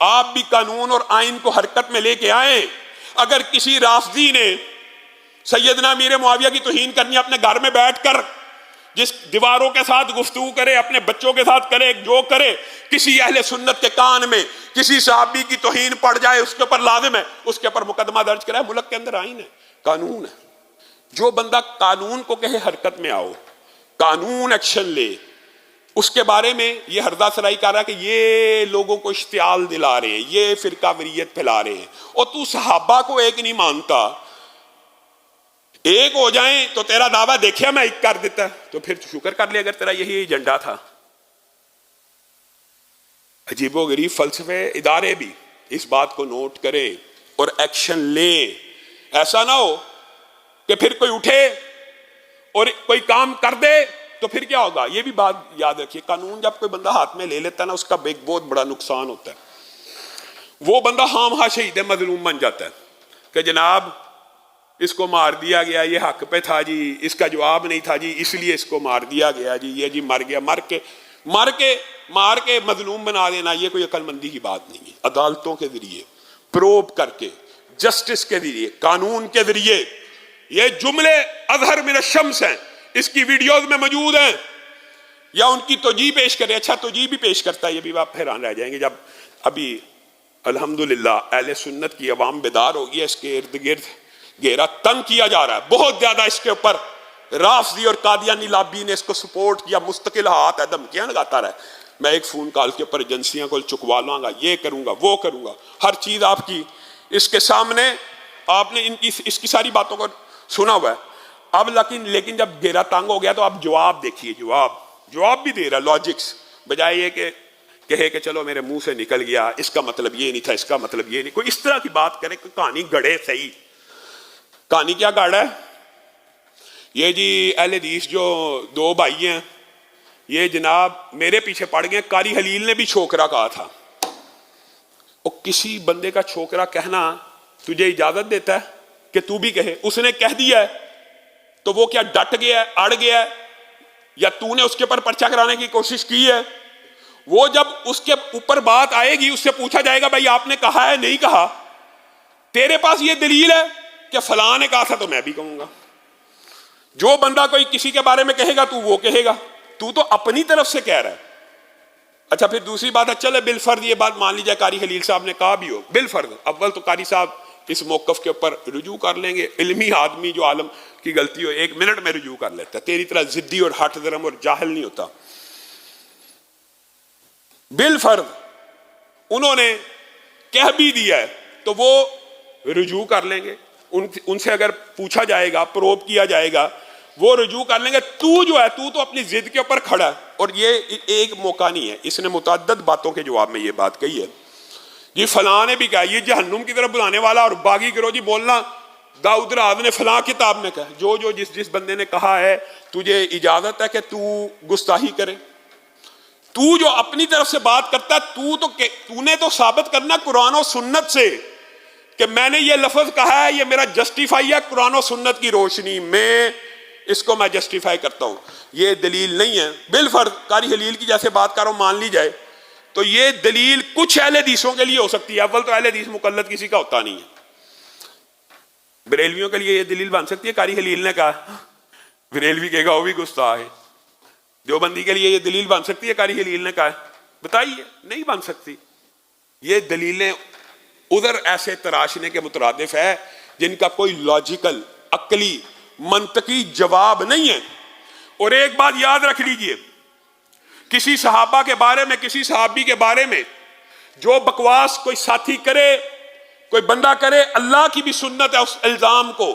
آپ بھی قانون اور آئین کو حرکت میں لے کے آئیں۔ اگر کسی رافضی نے سیدنا امیر معاویہ کی توہین کرنی، اپنے گھر میں بیٹھ کر جس دیواروں کے ساتھ گفتگو کرے، اپنے بچوں کے ساتھ کرے جو کرے، کسی اہل سنت کے کان میں کسی صحابی کی توہین پڑ جائے، اس کے اوپر لازم ہے اس کے اوپر مقدمہ درج کرائے۔ ملک کے اندر آئین ہے، قانون ہے۔ جو بندہ قانون کو کہے حرکت میں آؤ، قانون ایکشن لے، اس کے بارے میں یہ ہردہ سرائی کر رہا ہے کہ یہ لوگوں کو اشتعال دلا رہے ہیں، یہ فرقہ وریت پھیلا رہے ہیں، اور تو صحابہ کو ایک نہیں مانتا۔ ایک ہو جائیں تو تیرا دعویٰ دیکھیا میں ایک کر دیتا، تو پھر شکر کر لیا اگر تیرا یہی ایجنڈا تھا۔ عجیب و غریب فلسفے ادارے بھی اس بات کو نوٹ کرے اور ایکشن لے۔ ایسا نہ ہو کہ پھر کوئی اٹھے اور کوئی کام کر دے تو پھر کیا ہوگا؟ یہ بھی بات یاد رکھیے، قانون جب کوئی بندہ ہاتھ میں لے لیتا ہے نا، اس کا ایک بہت بڑا نقصان ہوتا ہے۔ وہ بندہ خام خواہ شہید مظلوم بن جاتا ہے کہ جناب اس کو مار دیا گیا، یہ حق پہ تھا جی، اس کا جواب نہیں تھا جی، اس لیے اس کو مار دیا گیا جی، یہ جی مر گیا۔ مار کے مظلوم بنا دینا یہ کوئی عقل مندی کی بات نہیں ہے۔ عدالتوں کے ذریعے پروب کر کے، جسٹس کے ذریعے، قانون کے ذریعے، یہ جملے اظہر من الشمس ہیں، اس کی ویڈیوز میں موجود ہیں، یا ان کی توجیہ پیش کرے۔ اچھا توجیہ بھی پیش کرتا ہے، یہ بھی آپ حیران رہ جائیں گے۔ جب ابھی الحمدللہ اہل سنت کی عوام بیدار ہوگی، اس کے ارد گرد گھیرا تنگ کیا جا رہا ہے بہت زیادہ، اس کے اوپر رافضی اور قادیانی لابی نے اس کو سپورٹ کیا، مستقل ہاتھ ہے، دھمکیاں لگاتا رہا ہے۔ میں ایک فون کال کے اوپر ایجنسیاں کو چکوا لوں گا، یہ کروں گا، وہ کروں گا، ہر چیز آپ کی اس کے سامنے، آپ نے اس کی ساری باتوں کو سنا ہوا ہے۔ اب لیکن جب گھیرا تنگ ہو گیا تو اب جواب دیکھیے، جواب بھی دے رہا لاجکس، بجائے یہ کہ کہے کہ چلو میرے منہ سے نکل گیا، اس کا مطلب یہ نہیں تھا، اس کا مطلب یہ نہیں۔ کوئی اس طرح کی بات کرے کہ کہانی گڑے صحیح۔ کہانی کیا گاڑا ہے؟ یہ جی اہل حدیث جو 2 بھائی ہیں، یہ جناب میرے پیچھے پڑ گئے۔ قاری خلیل نے بھی چھوکرا کہا تھا۔ اور کسی بندے کا چھوکرا کہنا تجھے اجازت دیتا ہے کہ تو بھی کہے؟ اس نے کہہ دیا ہے تو وہ کیا ڈٹ گیا ہے، اڑ گیا ہے، یا تو نے اس کے اوپر پرچہ کرانے کی کوشش کی ہے؟ وہ جب اس کے اوپر بات آئے گی، اس سے پوچھا جائے گا بھائی آپ نے کہا ہے نہیں کہا؟ تیرے پاس یہ دلیل ہے کہ فلاں نے کہا تھا تو میں بھی کہوں گا۔ جو بندہ کوئی کسی کے بارے میں کہے گا تو وہ کہے گا، تو اپنی طرف سے کہہ رہا ہے۔ اچھا پھر دوسری بات ہے، چلے بالفرض یہ بات مان لی جائے قاری خلیل صاحب نے کہا بھی ہو، بالفرض اول تو قاری صاحب اس موقف کے اوپر رجوع کر لیں گے۔ علمی آدمی جو عالم کی غلطی ہو 1 منٹ میں رجوع کر لیتا ہے، تیری طرح ضدی اور ہٹ درم اور جاہل نہیں ہوتا۔ بالفرض انہوں نے کہہ بھی دیا ہے تو وہ رجوع کر لیں گے، ان سے اگر پوچھا جائے گا، پروب کیا جائے گا، وہ رجوع کر لیں گے۔ تو جو ہے تو اپنی ضد کے اوپر کھڑا ہے، اور یہ ایک موقع نہیں ہے، اس نے متعدد باتوں کے جواب میں یہ بات کہی ہے۔ یہ فلاں نے بھی کہا، یہ جہنم کی طرف بلانے والا اور باغی گروہ جی بولنا داؤد راز نے فلاں کتاب میں کہا۔ جو جس بندے نے کہا ہے تجھے اجازت ہے کہ تو گستاخی کرے، تو جو اپنی طرف سے بات کرتا ہے، تو نے تو ثابت کرنا قرآن و سنت سے کہ میں نے یہ لفظ کہا ہے، یہ میرا جسٹیفائی ہے قرآن و سنت کی روشنی میں، اس کو میں جسٹیفائی کرتا ہوں۔ یہ دلیل نہیں ہے۔ بالفرض قاری خلیل کی جیسے بات کرو مان لی جائے تو یہ دلیل کچھ اہل حدیثوں کے لیے ہو سکتی ہے۔ اول تو اہل حدیث مقلد کسی کا ہوتا نہیں ہے۔ بریلویوں کے لیے یہ دلیل بن سکتی ہے قاری خلیل نے کہا، بریلوی کہے گا وہ بھی گستاخ ہے۔ دیوبندی کے لیے یہ دلیل بن سکتی ہے قاری خلیل نے کہا، بتائیے، نہیں بن سکتی. یہ دلیلیں ادھر ایسے تراشنے کے مترادف ہے جن کا کوئی لاجیکل، عقلی، منطقی جواب نہیں ہے. اور ایک بات یاد رکھ لیجئے، کسی صحابہ کے بارے میں، کسی صحابی کے بارے میں جو بکواس کوئی ساتھی کرے، کوئی بندہ کرے، اللہ کی بھی سنت ہے اس الزام کو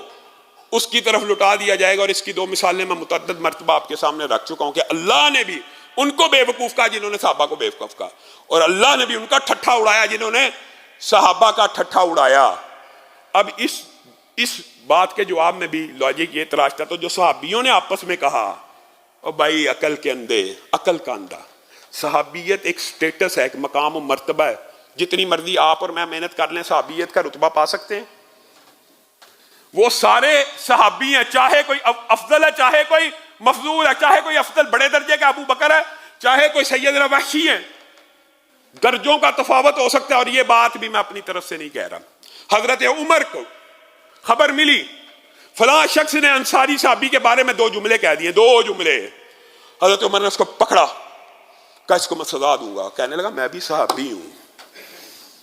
اس کی طرف لٹا دیا جائے گا. اور اس کی دو مثالیں میں متعدد مرتبہ آپ کے سامنے رکھ چکا ہوں کہ اللہ نے بھی ان کو بے وقوف کہا جنہوں نے صحابہ کو بے وقوف کہا، اور اللہ نے بھی ان کا ٹھٹھا اڑایا جنہوں نے صحابہ کا ٹھٹھا اڑایا. اب اس بات کے جواب میں بھی لاجک یہ تراشتا تو جو صحابیوں نے آپس میں کہا، اور بھائی عقل کے اندھے، عقل کا اندھا. صحابیت ایک سٹیٹس ہے، ایک مقام و مرتبہ ہے. جتنی مرضی آپ اور میں محنت کر لیں صحابیت کا رتبہ پا سکتے ہیں؟ وہ سارے صحابی ہیں، چاہے کوئی افضل ہے، چاہے کوئی مفضول ہے، چاہے کوئی افضل بڑے درجے کا ابو بکر ہے، چاہے کوئی سیدنا وحشی ہے. درجوں کا تفاوت ہو سکتا ہے. اور یہ بات بھی میں اپنی طرف سے نہیں کہہ رہا. حضرت عمر کو خبر ملی فلاں شخص نے انصاری صحابی کے بارے میں 2 جملے کہہ دیے، 2 جملے. حضرت عمر نے اس کو پکڑا، کہا اس کو میں سزا دوں گا. کہنے لگا میں بھی صحابی ہوں،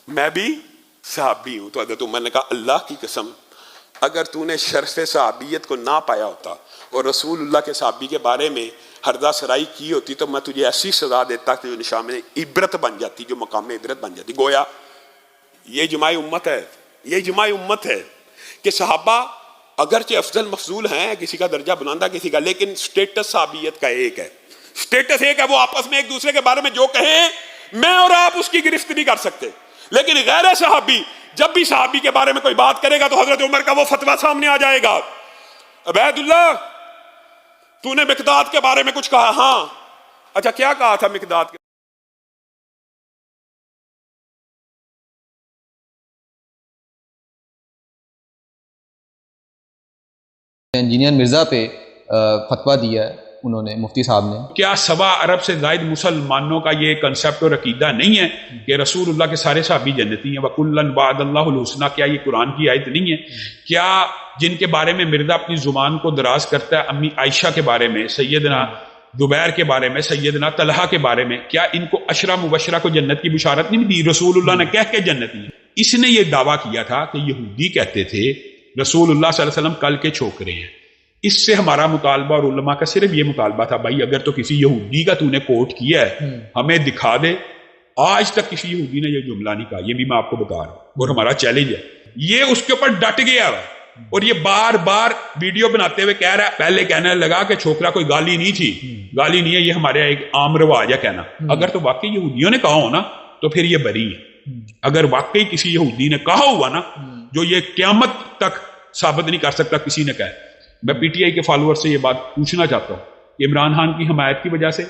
میں بھی صحابی ہوں. تو حضرت عمر نے کہا اللہ کی قسم اگر تو نے شرف صحابیت کو نہ پایا ہوتا اور رسول اللہ کے صحابی کے بارے میں ہردہ سرائی کی ہوتی تو میں تجھے ایسی سزا دیتا کہ جو نشان میں عبرت بن جاتی، جو مقام عبرت بن جاتی. گویا یہ اجماع امت ہے، یہ اجماع امت ہے کہ صحابہ اگرچہ افضل مفضول ہیں، کسی کا درجہ بلندہ کسی کا، لیکن سٹیٹس صحابیت کا ایک ہے. سٹیٹس ایک ہے، وہ آپس میں ایک دوسرے کے بارے میں جو کہیں میں اور آپ اس کی گرفت نہیں کر سکتے. لیکن غیر صحابی جب بھی صحابی کے بارے میں کوئی بات کرے گا تو حضرت عمر کا وہ فتویٰ سامنے آ جائے گا. عبید اللہ تو نے مقداد کے بارے میں کچھ کہا؟ ہاں. اچھا کیا کہا تھا مقداد کے؟ انجینئر مرزا پہ فتویٰ دیا ہے انہوں نے، مفتی صاحب نے. کیا 7 ارب سے زائد مسلمانوں کا یہ کنسیپٹ اور عقیدہ نہیں ہے کہ رسول اللہ کے سارے صحابی جنتی ہیں؟ وَكُلًّا وَعَدَ اللَّهُ الْحُسْنَىٰ. کیا یہ قرآن کی آیت نہیں ہے؟ کیا جن کے بارے میں مرزا اپنی زبان کو دراز کرتا ہے، امی عائشہ کے بارے میں، سیدنا زبیر کے بارے میں، سیدنا طلحہ کے بارے میں، کیا ان کو عشرہ مبشرہ کو جنت کی بشارت نہیں دی؟ رسول اللہ نے کہہ کے جنتی ہیں. اس نے یہ دعویٰ کیا تھا کہ یہودی کہتے تھے رسول اللہ صلی اللہ علیہ وسلم کل کے چھوکرے ہیں. اس سے ہمارا مطالبہ اور علماء کا صرف یہ مطالبہ تھا، بھائی اگر تو کسی یہودی کا تو نے کوٹ کیا ہے ہمیں دکھا دے. آج تک کسی یہودی نے یہ جملہ نہیں کہا، یہ بھی میں آپ کو بتا رہا ہوں اور ہمارا چیلنج ہے. یہ اس کے اوپر ڈٹ گیا ہے اور یہ بار بار ویڈیو بناتے ہوئے کہہ رہا ہے. پہلے کہنے لگا کہ چھوکرا کوئی گالی نہیں تھی، گالی نہیں ہے، یہ ہمارے ایک عام رواج ہے کہنا. اگر تو واقعی یہودیوں نے کہا ہو نا تو پھر یہ بری ہے. اگر واقعی کسی یہودی نے کہا ہوا نا جو یہ قیامت تک ثابت نہیں کر سکتا کسی نے کہا. میں پی ٹی آئی کے فالوور سے یہ بات پوچھنا چاہتا ہوں کہ عمران خان کی حمایت کی وجہ سے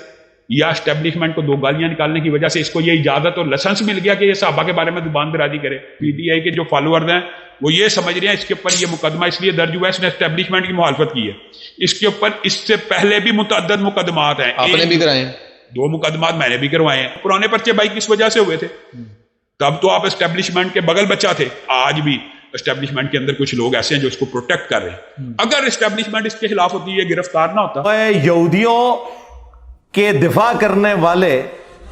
یا اسٹیبلشمنٹ کو 2 گالیاں نکالنے کی وجہ سے اس کو یہ اجازت اور لائسنس مل گیا کہ یہ صحابہ کے بارے میں زبان درازی کرے؟ پی ٹی آئی کے جو فالوورز ہیں وہ یہ سمجھ رہے ہیں اس کے اوپر یہ مقدمہ اس لیے درج ہوا ہے اس نے اسٹیبلشمنٹ کی مخالفت کی ہے. اس کے اوپر اس سے پہلے بھی متعدد مقدمات ہیں، آپ نے بھی کرائے ہیں. 2 مقدمات میں نے بھی کروائے ہیں. پرانے پرچے بھائی کس وجہ سے ہوئے تھے؟ تب تو آپ اسٹیبلشمنٹ کے بغل بچہ تھے. آج بھی اسٹیبلشمنٹ کے اندر کچھ لوگ ایسے ہیں جو اس کو پروٹیکٹ کر رہے ہیں. اگر اسٹیبلشمنٹ اس کے خلاف ہوتی ہے گرفتار نہ ہوتا. یہودیوں کے دفاع کرنے والے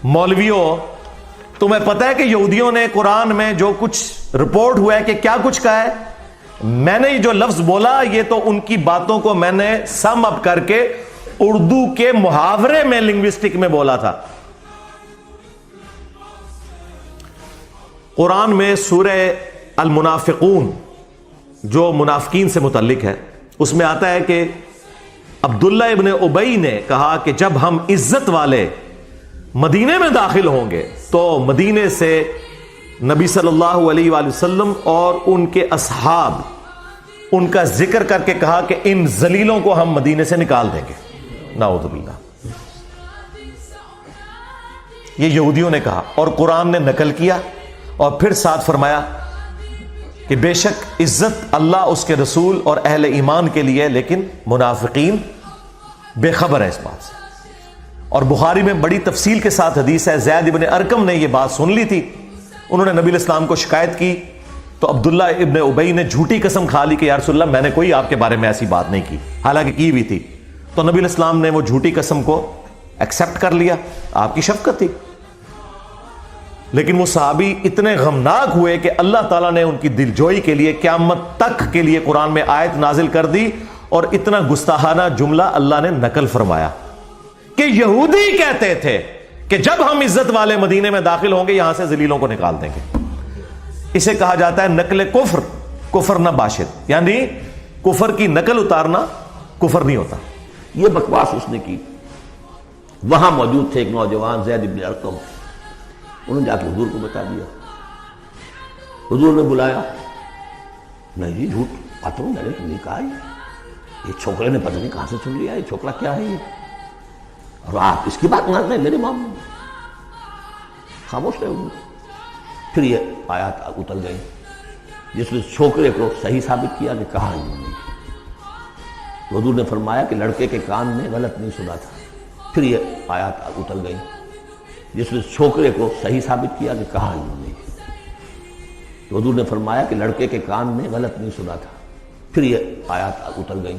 مولویوں، تمہیں پتہ ہے کہ یہودیوں نے قرآن میں جو کچھ رپورٹ ہوا ہے کہ کیا کچھ کہا ہے؟ میں نے جو لفظ بولا یہ تو ان کی باتوں کو میں نے سم اپ کر کے اردو کے محاورے میں لنگوسٹک میں بولا تھا. قرآن میں سورہ المنافقون جو منافقین سے متعلق ہے اس میں آتا ہے کہ عبداللہ ابن ابی نے کہا کہ جب ہم عزت والے مدینے میں داخل ہوں گے تو مدینے سے نبی صلی اللہ علیہ وآلہ وسلم اور ان کے اصحاب ان کا ذکر کر کے کہا کہ ان ذلیلوں کو ہم مدینے سے نکال دیں گے. نعوذ باللہ. یہ یہودیوں نے کہا اور قرآن نے نقل کیا اور پھر ساتھ فرمایا کہ بے شک عزت اللہ اس کے رسول اور اہل ایمان کے لیے، لیکن منافقین بے خبر ہے اس بات سے. اور بخاری میں بڑی تفصیل کے ساتھ حدیث ہے، زید ابن ارقم نے یہ بات سن لی تھی، انہوں نے نبی علیہ السلام کو شکایت کی تو عبداللہ ابن ابی نے جھوٹی قسم کھا لی کہ یا رسول اللہ میں نے کوئی آپ کے بارے میں ایسی بات نہیں کی، حالانکہ کی بھی تھی. تو نبی علیہ السلام نے وہ جھوٹی قسم کو ایکسپٹ کر لیا، آپ کی شفقت تھی. لیکن وہ صحابی اتنے غمناک ہوئے کہ اللہ تعالیٰ نے ان کی دلجوئی کے لیے قیامت تک کے لیے قرآن میں آیت نازل کر دی، اور اتنا گستاخانہ جملہ اللہ نے نقل فرمایا کہ یہودی کہتے تھے کہ جب ہم عزت والے مدینے میں داخل ہوں گے یہاں سے ذلیلوں کو نکال دیں گے۔ اسے کہا جاتا ہے نقل کفر، کفر نہ باشد، یعنی کفر کی نقل اتارنا کفر نہیں ہوتا۔ یہ بکواس اس نے کی۔ وہاں موجود تھے ایک نوجوان زید بن ارقم، انہوں نے جا کے حضور کو بتا دیا۔ حضور نے بلایا، نہیں جی جھوٹ باتوں میں نے نہیں کہا، یہ چھوکرے نے پتہ نہیں کہاں سے چن لیا، یہ چھوکرا کیا ہے یہ، اور آپ اس کی بات مان رہے ہیں میرے معاملے میں؟ خاموش رہے حضور۔ پھر یہ آیات اتر گئی جس نے چھوکرے کو صحیح ثابت کیا کہ کہا انہوں نے۔ حضور نے فرمایا کہ لڑکے کے کان میں غلط نہیں سنا تھا۔ پھر یہ آیات اتر گئی جس نے چھوکرے کو صحیح ثابت کیا کہ کہا انہوں نے۔ حضور نے فرمایا کہ لڑکے کے کان میں غلط نہیں سنا تھا۔ پھر یہ آیات اتر گئی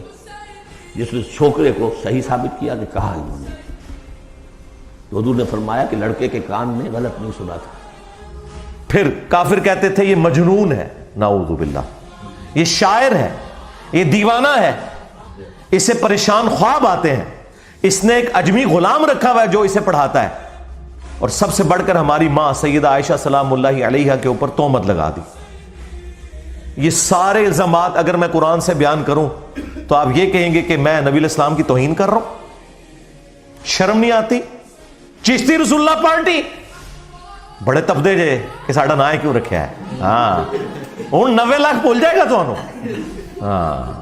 جس نے چھوکرے کو صحیح ثابت کیا کہ کہا انہوں نے۔ حضور نے فرمایا کہ لڑکے کے کان میں غلط نہیں سنا تھا۔ پھر کافر کہتے تھے یہ مجنون ہے، نعوذ باللہ، یہ شاعر ہے، یہ دیوانہ ہے، اسے پریشان خواب آتے ہیں، اس نے ایک اجمی غلام رکھا ہوا ہے جو اسے پڑھاتا ہے۔ اور سب سے بڑھ کر ہماری ماں سیدہ عائشہ سلام اللہ علیہا کے اوپر تہمت لگا دی۔ یہ سارے الزامات اگر میں قرآن سے بیان کروں تو آپ یہ کہیں گے کہ میں نبی الاسلام کی توہین کر رہا ہوں؟ شرم نہیں آتی؟ چشتی رسول اللہ پارٹی بڑے تبدے جے کہ ساڑا نہ کیوں رکھا ہے؟ ہاں ہوں 90 لاکھ بول جائے گا تو ہاں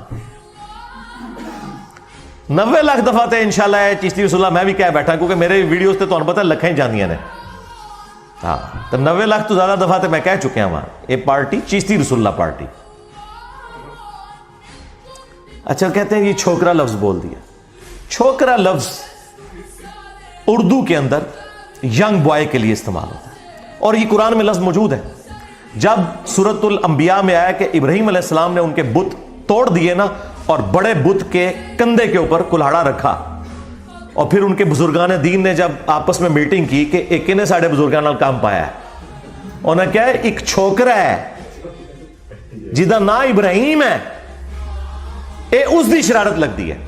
90 لاکھ دفعہ تے انشاءاللہ ہے چشتی رسول اللہ میں بھی کہہ بیٹھا کیونکہ میرے ویڈیوز تے تو پتہ لکھیں جاندیاں نے، ہاں تو 90 لاکھ تو زیادہ دفعہ تے میں کہہ چکے ہیں وہاں یہ پارٹی چشتی رسول اللہ پارٹی۔ اچھا کہتے ہیں یہ چھوکرا لفظ بول دیا۔ چھوکرا لفظ اردو کے اندر ینگ بوائے کے لیے استعمال ہوتا ہے، اور یہ قرآن میں لفظ موجود ہے۔ جب سورۃ الانبیاء میں آیا کہ ابراہیم علیہ السلام نے ان کے بت توڑ دیے نا، اور بڑے بت کے کندھے کے اوپر کلہاڑا رکھا، اور پھر ان کے بزرگان دین نے جب آپس میں میٹنگ کی کہ ایک نے ساڑھے بزرگان کام پایا ہے، انہوں نے کہا ایک چھوکرا ہے جدا نا ابراہیم ہے، اے اس دی شرارت لگ دی ہے۔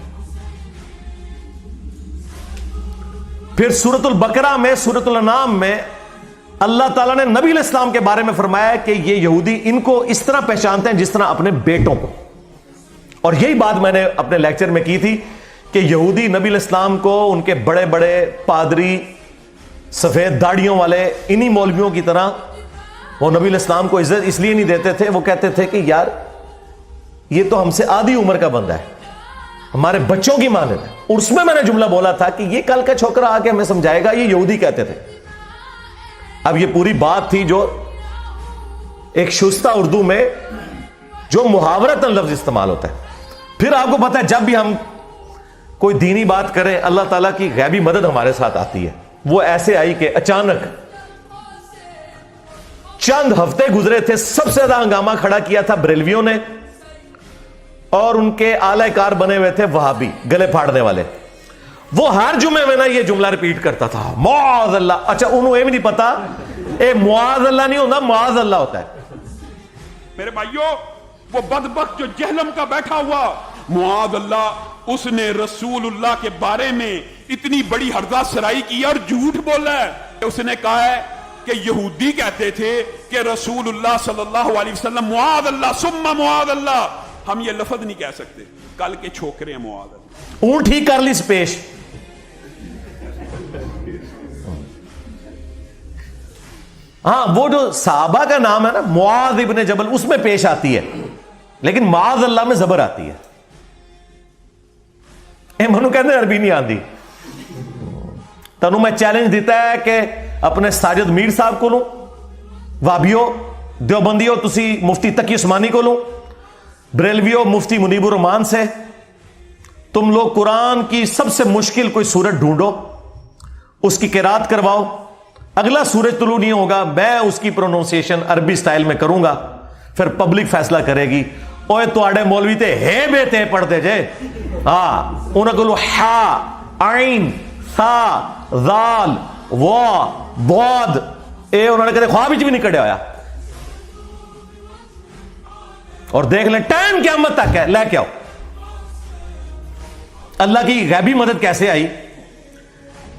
پھر سورۃ البقرہ میں، سورۃ الانعام میں اللہ تعالیٰ نے نبی علیہ السلام کے بارے میں فرمایا کہ یہ یہودی ان کو اس طرح پہچانتے ہیں جس طرح اپنے بیٹوں کو۔ اور یہی بات میں نے اپنے لیکچر میں کی تھی کہ یہودی نبی علیہ السلام کو ان کے بڑے بڑے پادری سفید داڑیوں والے انہی مولویوں کی طرح وہ نبی علیہ السلام کو عزت اس لیے نہیں دیتے تھے، وہ کہتے تھے کہ یار یہ تو ہم سے آدھی عمر کا بندہ ہے، ہمارے بچوں کی مانند ہے۔ اور اس میں نے جملہ بولا تھا کہ یہ کل کا چھوکرا آ کے ہمیں سمجھائے گا، یہ یہودی کہتے تھے۔ اب یہ پوری بات تھی جو ایک شستہ اردو میں جو محاورتاً لفظ استعمال ہوتا ہے۔ پھر آپ کو پتا ہے جب بھی ہم کوئی دینی بات کریں اللہ تعالیٰ کی غیبی مدد ہمارے ساتھ آتی ہے۔ وہ ایسے آئی کہ اچانک چند ہفتے گزرے تھے، سب سے زیادہ ہنگامہ کھڑا کیا تھا بریلویوں نے، اور ان کے اعلی کار بنے ہوئے تھے وہابی گلے پھاڑنے والے۔ وہ ہر جمعے میں نا یہ جملہ ریپیٹ کرتا تھا، معاذ اللہ۔ اچھا انہوں یہ بھی نہیں پتا اے معاذ اللہ نہیں ہوتا، معاذ اللہ ہوتا ہے۔ میرے بھائیوں وہ بدبخت جو جہنم کا بیٹھا ہوا معاذ اللہ، اس نے رسول اللہ کے بارے میں اتنی بڑی ہرزہ سرائی کی اور جھوٹ بولا ہے۔ اس نے کہا ہے کہ یہودی کہتے تھے کہ رسول اللہ صلی اللہ علیہ وسلم معاذ اللہ ثم معاذ اللہ، ہم یہ لفظ نہیں کہہ سکتے، کل کے چھوکرے ہیں معاذ اللہ۔ اونٹ ہی کر لی سپیش۔ ہاں وہ جو صحابہ کا نام ہے نا معاذ ابن جبل، اس میں پیش آتی ہے، لیکن معاذ اللہ میں زبر آتی ہے۔ اے منو کہتے ہیں عربی نہیں آتی۔ تنو میں چیلنج دیتا ہے کہ اپنے ساجد میر صاحب کو لوں، وابیو دیوبندیو تسی مفتی تقی عثمانی کو لوں، بریلویو مفتی منیب الرحمان سے، تم لوگ قرآن کی سب سے مشکل کوئی سورت ڈھونڈو، اس کی قرات کرواؤ، اگلا سورج طلوع نہیں ہوگا، میں اس کی پروننسیشن عربی سٹائل میں کروں گا، پھر پبلک فیصلہ کرے گی۔ اوے تواڈے مولوی تے ہے بیتے پڑھتے جے، ہاں انہاں کولو ہا عین ثا ذال وا ضاد یہ انہوں نے کہتے خواب بھی نہیں کڑیا ہوا. اور دیکھ لیں ٹائم قیامت تک ہے, لے کے آؤ. اللہ کی غیبی مدد کیسے آئی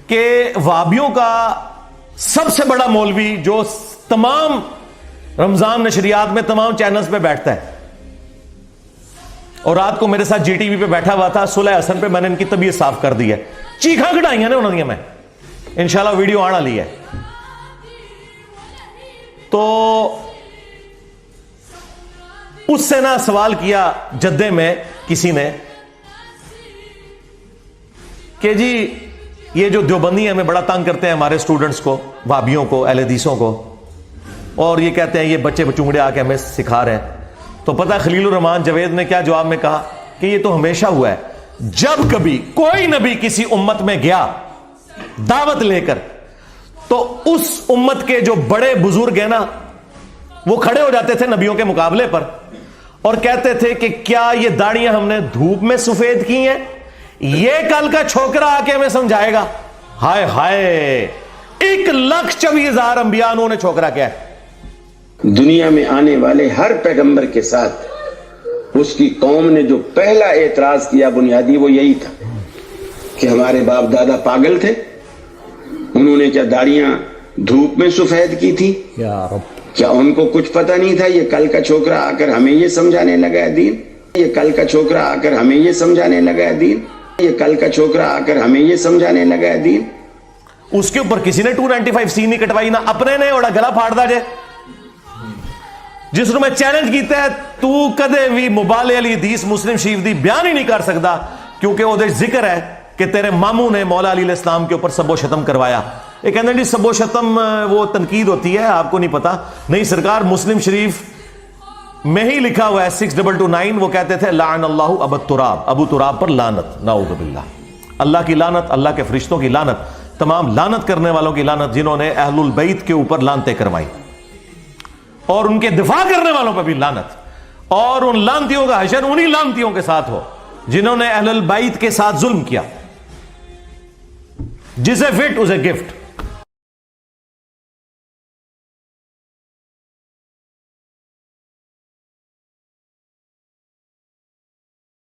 کہ وہابیوں کا سب سے بڑا مولوی جو تمام رمضان نشریات میں تمام چینلز پہ بیٹھتا ہے, اور رات کو میرے ساتھ جی ٹی وی پہ بیٹھا ہوا تھا, صلح حسن پہ میں نے ان کی طبیعت صاف کر دی ہے, چیخاں کٹائیاں نے انہوں نے, میں انشاءاللہ ویڈیو آنا لی ہے. تو اس سے نہ سوال کیا جدے میں کسی نے کہ جی یہ جو دیوبندی ہیں ہمیں بڑا تنگ کرتے ہیں, ہمارے سٹوڈنٹس کو, وہابیوں کو, اہل حدیثوں کو, اور یہ کہتے ہیں یہ بچے بچونگڑے آ کے ہمیں سکھا رہے ہیں. تو پتہ خلیل الرحمان جوید نے کیا جواب میں کہا کہ یہ تو ہمیشہ ہوا ہے, جب کبھی کوئی نبی کسی امت میں گیا دعوت لے کر, تو اس امت کے جو بڑے بزرگ ہیں نا وہ کھڑے ہو جاتے تھے نبیوں کے مقابلے پر اور کہتے تھے کہ کیا یہ داڑیاں ہم نے دھوپ میں سفید کی ہیں, یہ کل کا چھوکرا آ کے ہمیں سمجھائے گا. ہائے ہائے, 1,24,000 انبیاء انہوں نے چھوکرا کیا ہے. دنیا میں آنے والے ہر پیغمبر کے ساتھ اس کی قوم نے جو پہلا اعتراض کیا بنیادی وہ یہی تھا کہ ہمارے باپ دادا پاگل تھے, انہوں نے کیا داڑیاں دھوپ میں سفید کی تھی, کیا ان کو کچھ پتہ نہیں تھا یہ کل کا چھوکرا آ کر ہمیں یہ سمجھانے لگا ہے دین, یہ کل کا چھوکرا آ کر ہمیں یہ سمجھانے لگا ہے دین, یہ کل کا چھوکرا آ کر ہمیں یہ سمجھانے لگا ہے دین. اس کے اوپر کسی نے 295C نہیں کٹوائی, نہ اپنے نے اوڑا گلا پھاڑ دا جے. جس میں چیلنج کیتا ہے تو کدے بھی مبالغے والی حدیث مسلم شریف دی بیان ہی نہیں کر سکتا, کیونکہ وہ ذکر ہے کہ تیرے ماموں نے مولا علی علیہ السلام کے اوپر سب و شتم کروایا. یہ کہتے ہیں جی سب و شتم وہ تنقید ہوتی ہے, آپ کو نہیں پتا. نہیں سرکار, مسلم شریف میں ہی لکھا ہوا ہے 6229, وہ کہتے تھے لعن اللہ ابو تراب, ابو تراب پر لعنت, نعوذ باللہ. اللہ کی لعنت, اللہ کے فرشتوں کی لعنت, تمام لعنت کرنے والوں کی لعنت جنہوں نے اہل البیت کے اوپر لعنتیں کروائی, اور ان کے دفاع کرنے والوں پر بھی لعنت, اور ان لعنتیوں کا حشر انہی لعنتیوں کے ساتھ ہو جنہوں نے اہل البیت کے ساتھ ظلم کیا. جسے فٹ اسے گفٹ.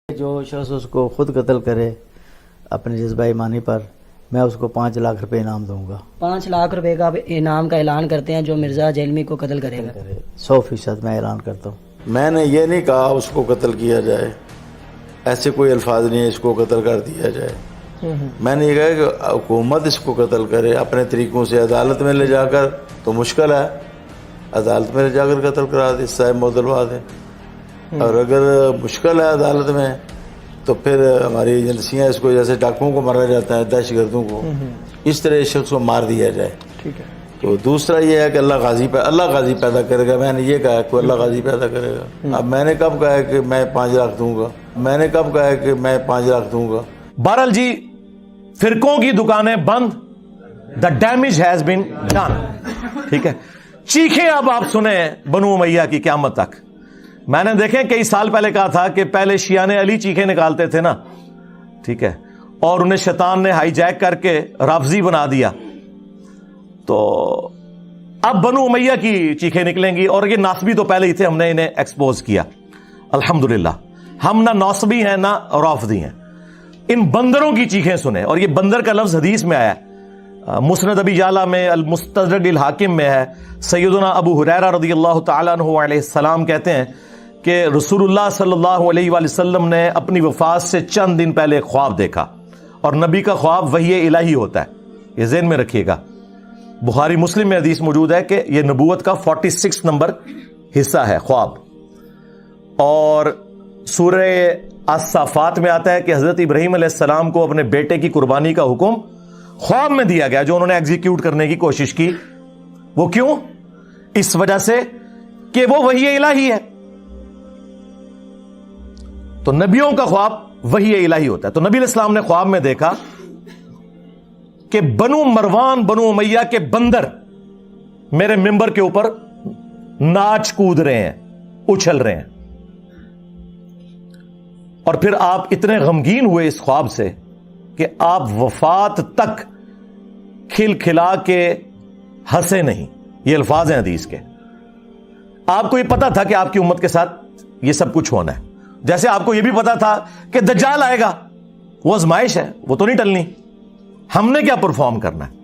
جو شخص اس کو خود قتل کرے اپنے جذبہ ایمانی پر, میں اس کو 5 لاکھ روپے انعام دوں گا. 5 لاکھ روپے کا انعام کا اعلان کرتے ہیں جو مرزا جیلمی کو قتل کرے گا. 100% میں اعلان کرتا ہوں. میں نے یہ نہیں کہا اس کو قتل کیا جائے, ایسے کوئی الفاظ نہیں ہے اس کو قتل کر دیا جائے. میں نے یہ کہا کہ حکومت اس کو قتل کرے اپنے طریقوں سے, عدالت میں لے جا کر, تو مشکل ہے, عدالت میں لے جا کر قتل کرا دے, صاحب معدلواد ہے. اور اگر مشکل ہے عدالت میں تو پھر ہماری ایجنسیاں اس کو, جیسے ڈاکوؤں کو مارا جاتا ہے, دہشت گردوں کو, اس طرح اس شخص کو مار دیا جائے. ٹھیک ہے. تو دوسرا یہ ہے کہ اللہ غازی پیدا کرے گا. میں نے یہ کہا کہ اللہ غازی پیدا کرے گا. اب میں نے کب کہا ہے کہ میں 5 لاکھ دوں گا, میں نے کب کہا ہے کہ میں 5 لاکھ دوں گا. بہرحال جی, فرقوں کی دکانیں بند, the damage has been done. ٹھیک ہے, چیخیں اب آپ سنیں بنو امیہ کی قیامت تک. میں نے دیکھیں کئی سال پہلے کہا تھا کہ پہلے شیعان علی چیخیں نکالتے تھے نا, ٹھیک ہے, اور انہیں شیطان نے ہائی جیک کر کے رافضی بنا دیا, تو اب بنو امیہ کی چیخیں نکلیں گی. اور یہ ناصبی تو پہلے ہی تھے, ہم نے انہیں ایکسپوز کیا الحمدللہ. ہم نہ ناصبی ہیں نہ رافضی ہیں. ان بندروں کی چیخیں سنیں, اور یہ بندر کا لفظ حدیث میں آیا ہے, مسند ابی جعلہ میں, المستدرک الحاکم میں ہے. سیدنا ابو ہریرہ رضی اللہ تعالیٰ عنہ علیہ السلام کہتے ہیں کہ رسول اللہ صلی اللہ علیہ وآلہ وسلم نے اپنی وفات سے چند دن پہلے خواب دیکھا, اور نبی کا خواب وحی الہی ہوتا ہے, یہ ذہن میں رکھیے گا. بخاری مسلم میں حدیث موجود ہے کہ یہ نبوت کا 46 نمبر حصہ ہے خواب. اور سورہ الصافات میں آتا ہے کہ حضرت ابراہیم علیہ السلام کو اپنے بیٹے کی قربانی کا حکم خواب میں دیا گیا, جو انہوں نے ایگزیکیوٹ کرنے کی کوشش کی. وہ کیوں؟ اس وجہ سے کہ وہ وحی الہی ہے. تو نبیوں کا خواب وحی الہی ہوتا ہے. تو نبی علیہ السلام نے خواب میں دیکھا کہ بنو مروان, بنو امیہ کے بندر میرے ممبر کے اوپر ناچ کود رہے ہیں, اچھل رہے ہیں. اور پھر آپ اتنے غمگین ہوئے اس خواب سے کہ آپ وفات تک کھل کھلا کے ہنسے نہیں. یہ الفاظ ہیں حدیث کے. آپ کو یہ پتا تھا کہ آپ کی امت کے ساتھ یہ سب کچھ ہونا ہے, جیسے آپ کو یہ بھی پتا تھا کہ دجال آئے گا, وہ آزمائش ہے, وہ تو نہیں ٹلنی, ہم نے کیا پرفارم کرنا ہے.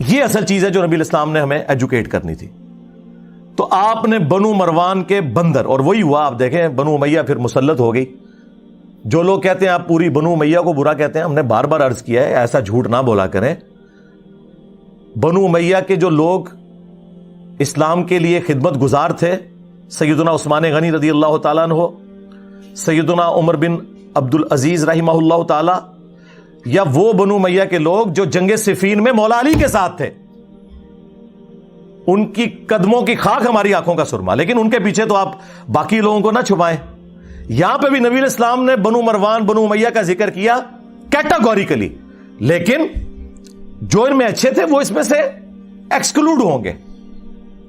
یہ اصل چیز ہے جو نبی الاسلام نے ہمیں ایجوکیٹ کرنی تھی. تو آپ نے بنو مروان کے بندر, اور وہی ہوا, آپ دیکھیں بنو امیہ پھر مسلط ہو گئی. جو لوگ کہتے ہیں آپ پوری بنو امیہ کو برا کہتے ہیں, ہم نے بار بار عرض کیا ہے ایسا جھوٹ نہ بولا کریں. بنو امیہ کے جو لوگ اسلام کے لیے خدمت گزار تھے, سیدنا عثمان غنی رضی اللہ تعالیٰ عنہ, سیدنا عمر بن عبد العزیز رحمہ اللہ تعالی, یا وہ بنو امیہ کے لوگ جو جنگ صفین میں مولا علی کے ساتھ تھے, ان کی قدموں کی خاک ہماری آنکھوں کا سرما. لیکن ان کے پیچھے تو آپ باقی لوگوں کو نہ چھپائیں. یہاں پہ بھی نبی الاسلام نے بنو مروان بنو امیہ کا ذکر کیا کیٹاگوریکلی, لیکن جو ان میں اچھے تھے وہ اس میں سے ایکسکلوڈ ہوں گے.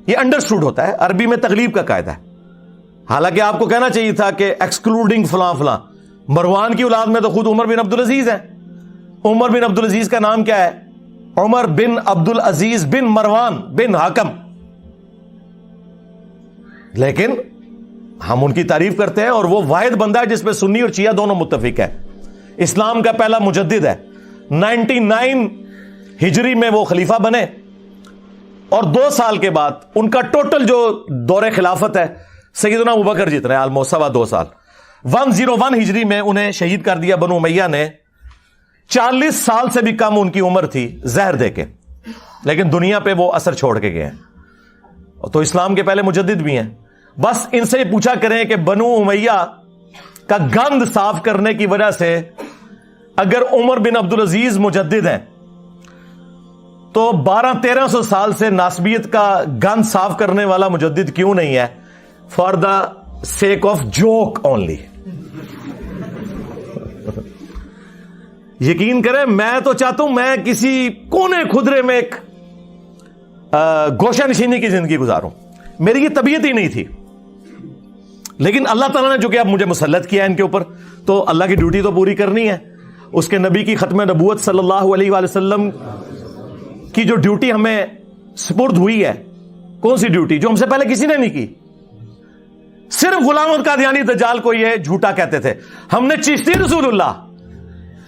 یہ انڈرسٹوڈ ہوتا ہے, عربی میں تغلیب کا قاعدہ ہے. حالانکہ آپ کو کہنا چاہیے تھا کہ ایکسکلوڈنگ فلاں فلاں. مروان کی اولاد میں تو خود عمر بن عبد العزیز ہے. عمر بن عبد العزیز کا نام کیا ہے؟ عمر بن عبد العزیز بن مروان بن حاکم. لیکن ہم ان کی تعریف کرتے ہیں, اور وہ واحد بندہ ہے جس پہ سنی اور شیعہ دونوں متفق ہے. اسلام کا پہلا مجدد ہے. 99 ہجری میں وہ خلیفہ بنے, اور 2 سال کے بعد ان کا ٹوٹل جو دور خلافت ہے سیدنا ابوبکر جتنا ہے, آلموسٹ 2.25 سال. 101 ہجری میں انہیں شہید کر دیا بنو امیہ نے. 40 سال سے بھی کم ان کی عمر تھی زہر دے کے, لیکن دنیا پہ وہ اثر چھوڑ کے گئے ہیں. تو اسلام کے پہلے مجدد بھی ہیں. بس ان سے پوچھا کریں کہ بنو امیہ کا گند صاف کرنے کی وجہ سے اگر عمر بن عبد العزیز مجدد ہیں تو 1200-1300 سال سے ناسبیت کا گند صاف کرنے والا مجدد کیوں نہیں ہے؟ For the sake of joke only. یقین کریں, میں تو چاہتا ہوں میں کسی کونے خدرے میں ایک گوشہ نشینی کی زندگی گزاروں. میری یہ طبیعت ہی نہیں تھی, لیکن اللہ تعالیٰ نے جو کہ اب مجھے مسلط کیا ہے ان کے اوپر, تو اللہ کی ڈیوٹی تو پوری کرنی ہے. اس کے نبی کی ختم نبوت صلی اللہ علیہ وآلہ وسلم کی جو ڈیوٹی ہمیں سپرد ہوئی ہے, کون سی ڈیوٹی جو ہم سے پہلے کسی نے نہیں کی. صرف غلام القادیانی دجال کو یہ جھوٹا کہتے تھے. ہم نے چشتی رسول اللہ,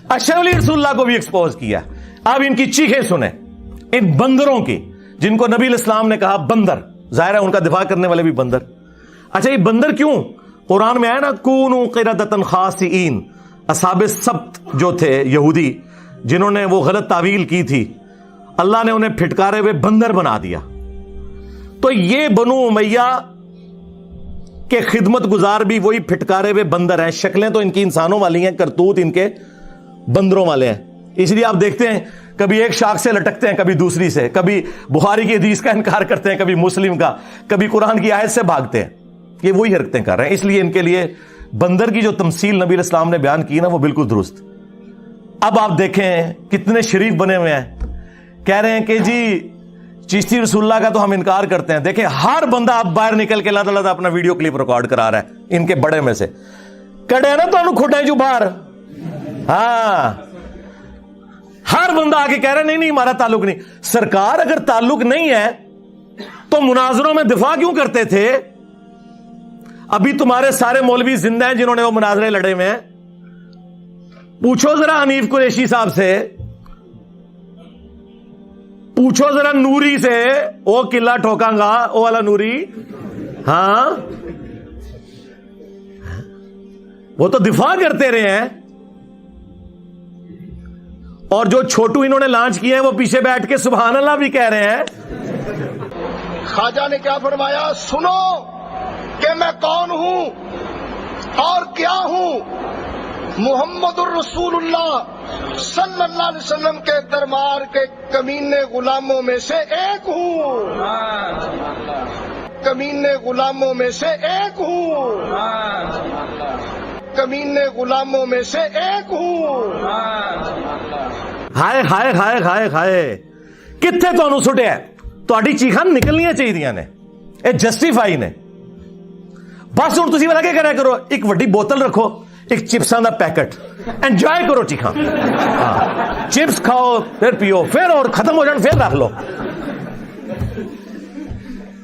اشرف علی رسول اللہ کو بھی ایکسپوز کیا. اب ان کی چیخیں سنیں, ان بندروں کی, جن کو نبی الاسلام نے کہا بندر. ظاہر ہے ان کا دفاع کرنے والے بھی بندر. اچھا یہ بندر کیوں؟ قرآن میں آیا نا, کونوا قردۃ خاسئین. اصحاب السبت جو تھے یہودی, جنہوں نے وہ غلط تعویل کی تھی, اللہ نے انہیں پھٹکارے ہوئے بندر بنا دیا. تو یہ بنو امیہ کے خدمت گزار بھی وہی پھٹکارے ہوئے بندر ہیں. شکلیں تو ان کی انسانوں والی ہیں, کرتوت ان کے بندروں والے ہیں. اس لیے آپ دیکھتے ہیں کبھی ایک شاخ سے لٹکتے ہیں, کبھی دوسری سے, کبھی بخاری کی حدیث کا انکار کرتے ہیں, کبھی مسلم کا, کبھی قرآن کی آیت سے بھاگتے ہیں. یہ وہی حرکتیں کر رہے ہیں. اس لیے ان کے لیے بندر کی جو تمثیل نبی علیہ السلام نے بیان کی نا, وہ بالکل درست. اب آپ دیکھیں کتنے شریف بنے ہوئے ہیں, کہہ رہے ہیں کہ جی چشتی رسول اللہ کا تو ہم انکار کرتے ہیں. دیکھیں ہر بندہ اب باہر نکل کے اللہ تعالیٰ اپنا ویڈیو کلپ ریکارڈ کرا رہا ہے ان کے بڑے میں سے. کڑے نا تو کھٹے جو باہر, ہاں ہر بندہ آ کے کہہ رہا ہے نہیں ہمارا تعلق نہیں. سرکار اگر تعلق نہیں ہے تو مناظروں میں دفاع کیوں کرتے تھے؟ ابھی تمہارے سارے مولوی زندہ ہیں جنہوں نے وہ مناظرے لڑے ہوئے ہیں. پوچھو ذرا حنیف قریشی صاحب سے, پوچھو ذرا نوری سے, وہ قلعہ ٹھوکاں گا وہ والا نوری, ہاں وہ تو دفاع کرتے رہے ہیں. اور جو چھوٹو انہوں نے لانچ کیے ہیں وہ پیچھے بیٹھ کے سبحان اللہ بھی کہہ رہے ہیں. خواجہ نے کیا فرمایا؟ سنو کہ میں کون ہوں اور کیا ہوں. محمد الرسول اللہ صلی اللہ علیہ وسلم کے دربار کے کمینے غلاموں میں سے ایک ہوں, کمینے غلاموں میں سے ایک ہوں, کمینے غلاموں میں سے ایک ہوں. ہائے ہائے ہائے ہائے ہائے, کتنے تمہیں سٹیا تہاڈی چیخاں نکلنیاں چاہیے نے, اے جسٹیفائی نے. بس ہوں تسی والا کیا کرا کرو, ایک وڈی بوتل رکھو, ایک چپساں دا پیکٹ, انجوائے کرو چیخاں. چپس کھاؤ پھر پیو, پھر اور ختم ہو جان پھر رکھ لو.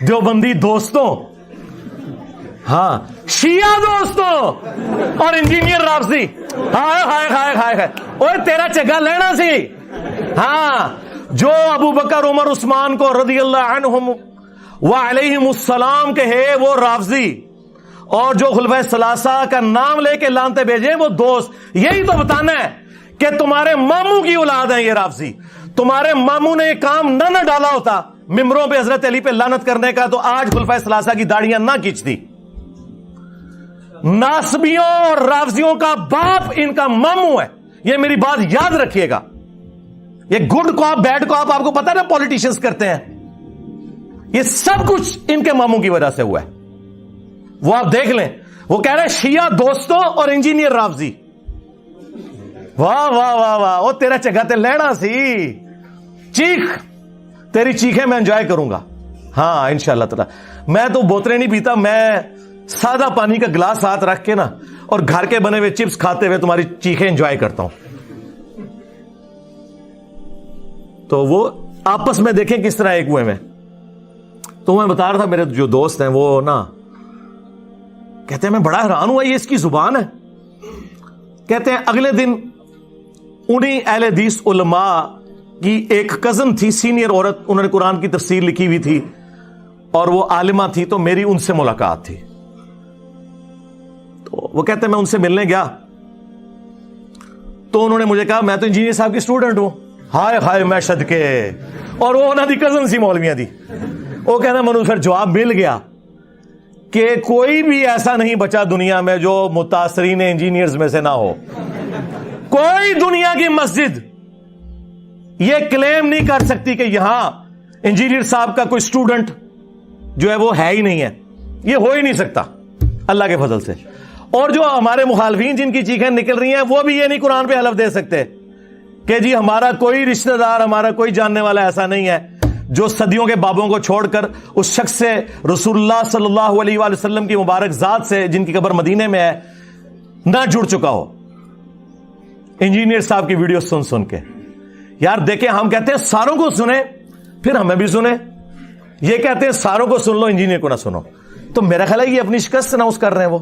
دیوبندی دوستوں, ہاں شیعہ دوستوں اور انجینئر رافضی, ہائے ہائے ہائے ہائے, اوے تیرا چگا لینا سی. ہاں جو ابو بکر عمر عثمان کو رضی اللہ عنہم وعلیہم السلام کہے وہ رافضی, اور جو خلفائے ثلاثہ کا نام لے کے لانتے بھیجے وہ دوست. یہی تو بتانا ہے کہ تمہارے ماموں کی اولاد ہیں یہ رافضی. تمہارے ماموں نے یہ کام نہ ڈالا ہوتا ممبروں پہ حضرت علی پہ لعنت کرنے کا, تو آج خلفائے ثلاثہ کی داڑیاں نہ کھینچتی. ناسبیوں اور رافضیوں کا باپ ان کا ماموں ہے, یہ میری بات یاد رکھیے گا. یہ گڈ کاپ بیڈ کاپ آپ کو پتا نا پولیٹیشنز کرتے ہیں, یہ سب کچھ ان کے ماموں کی وجہ سے ہوا ہے. وہ آپ دیکھ لیں, وہ کہہ رہے ہیں شیعہ دوستوں اور انجینئر رافضی. واہ واہ واہ واہ, وہ تیرا چگاتے لینا سی. چیخ, تیری چیخیں میں انجوائے کروں گا. ہاں انشاءاللہ تعالی. میں تو بوتلیں نہیں پیتا, میں سادہ پانی کا گلاس ہاتھ رکھ کے نا اور گھر کے بنے ہوئے چپس کھاتے ہوئے تمہاری چیخیں انجوائے کرتا ہوں. تو وہ آپس میں دیکھیں کس طرح ایک ہوئے میں. تو میں بتا رہا تھا میرے جو دوست ہیں وہ نا کہتے ہیں میں بڑا حیران ہوا یہ اس کی زبان ہے. کہتے ہیں اگلے دن انہی اہل حدیث علماء کی ایک کزن تھی, سینئر عورت, انہوں نے قرآن کی تفسیر لکھی ہوئی تھی اور وہ عالمہ تھی, تو میری ان سے ملاقات تھی. تو وہ کہتے ہیں میں ان سے ملنے گیا تو انہوں نے مجھے کہا میں تو انجینئر صاحب کی اسٹوڈنٹ ہوں. ہائے ہائے میں صدقے, اور وہ انہوں دی کزن سی مولویاں دی. وہ کہنا منو پھر جواب مل گیا کہ کوئی بھی ایسا نہیں بچا دنیا میں جو متاثرین انجینئرز میں سے نہ ہو. کوئی دنیا کی مسجد یہ کلیم نہیں کر سکتی کہ یہاں انجینئر صاحب کا کوئی اسٹوڈنٹ جو ہے وہ ہے ہی نہیں ہے. یہ ہو ہی نہیں سکتا اللہ کے فضل سے. اور جو ہمارے مخالفین جن کی چیخیں نکل رہی ہیں وہ بھی یہ نہیں قرآن پہ حلف دے سکتے کہ جی ہمارا کوئی رشتہ دار, ہمارا کوئی جاننے والا ایسا نہیں ہے جو صدیوں کے بابوں کو چھوڑ کر اس شخص سے, رسول اللہ صلی اللہ علیہ وآلہ وسلم کی مبارک ذات سے جن کی قبر مدینے میں ہے, نہ جڑ چکا ہو. انجینئر صاحب کی ویڈیو سن سن کے یار دیکھیں, ہم کہتے ہیں ساروں کو سنیں پھر ہمیں بھی سنیں, یہ کہتے ہیں ساروں کو سن لو انجینئر کو نہ سنو. تو میرا خیال ہے یہ اپنی شکست اناؤنس کر رہے ہیں. وہ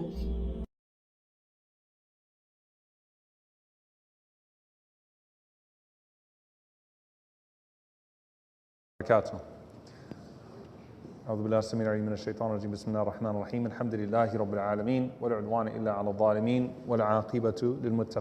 أعوذ بالله السميع العليم من الشيطان الرجيم بسم الله الرحمن الرحيم الحمد لله رب العالمين ولا عدوان إلا على الظالمين والعاقبة للمتقين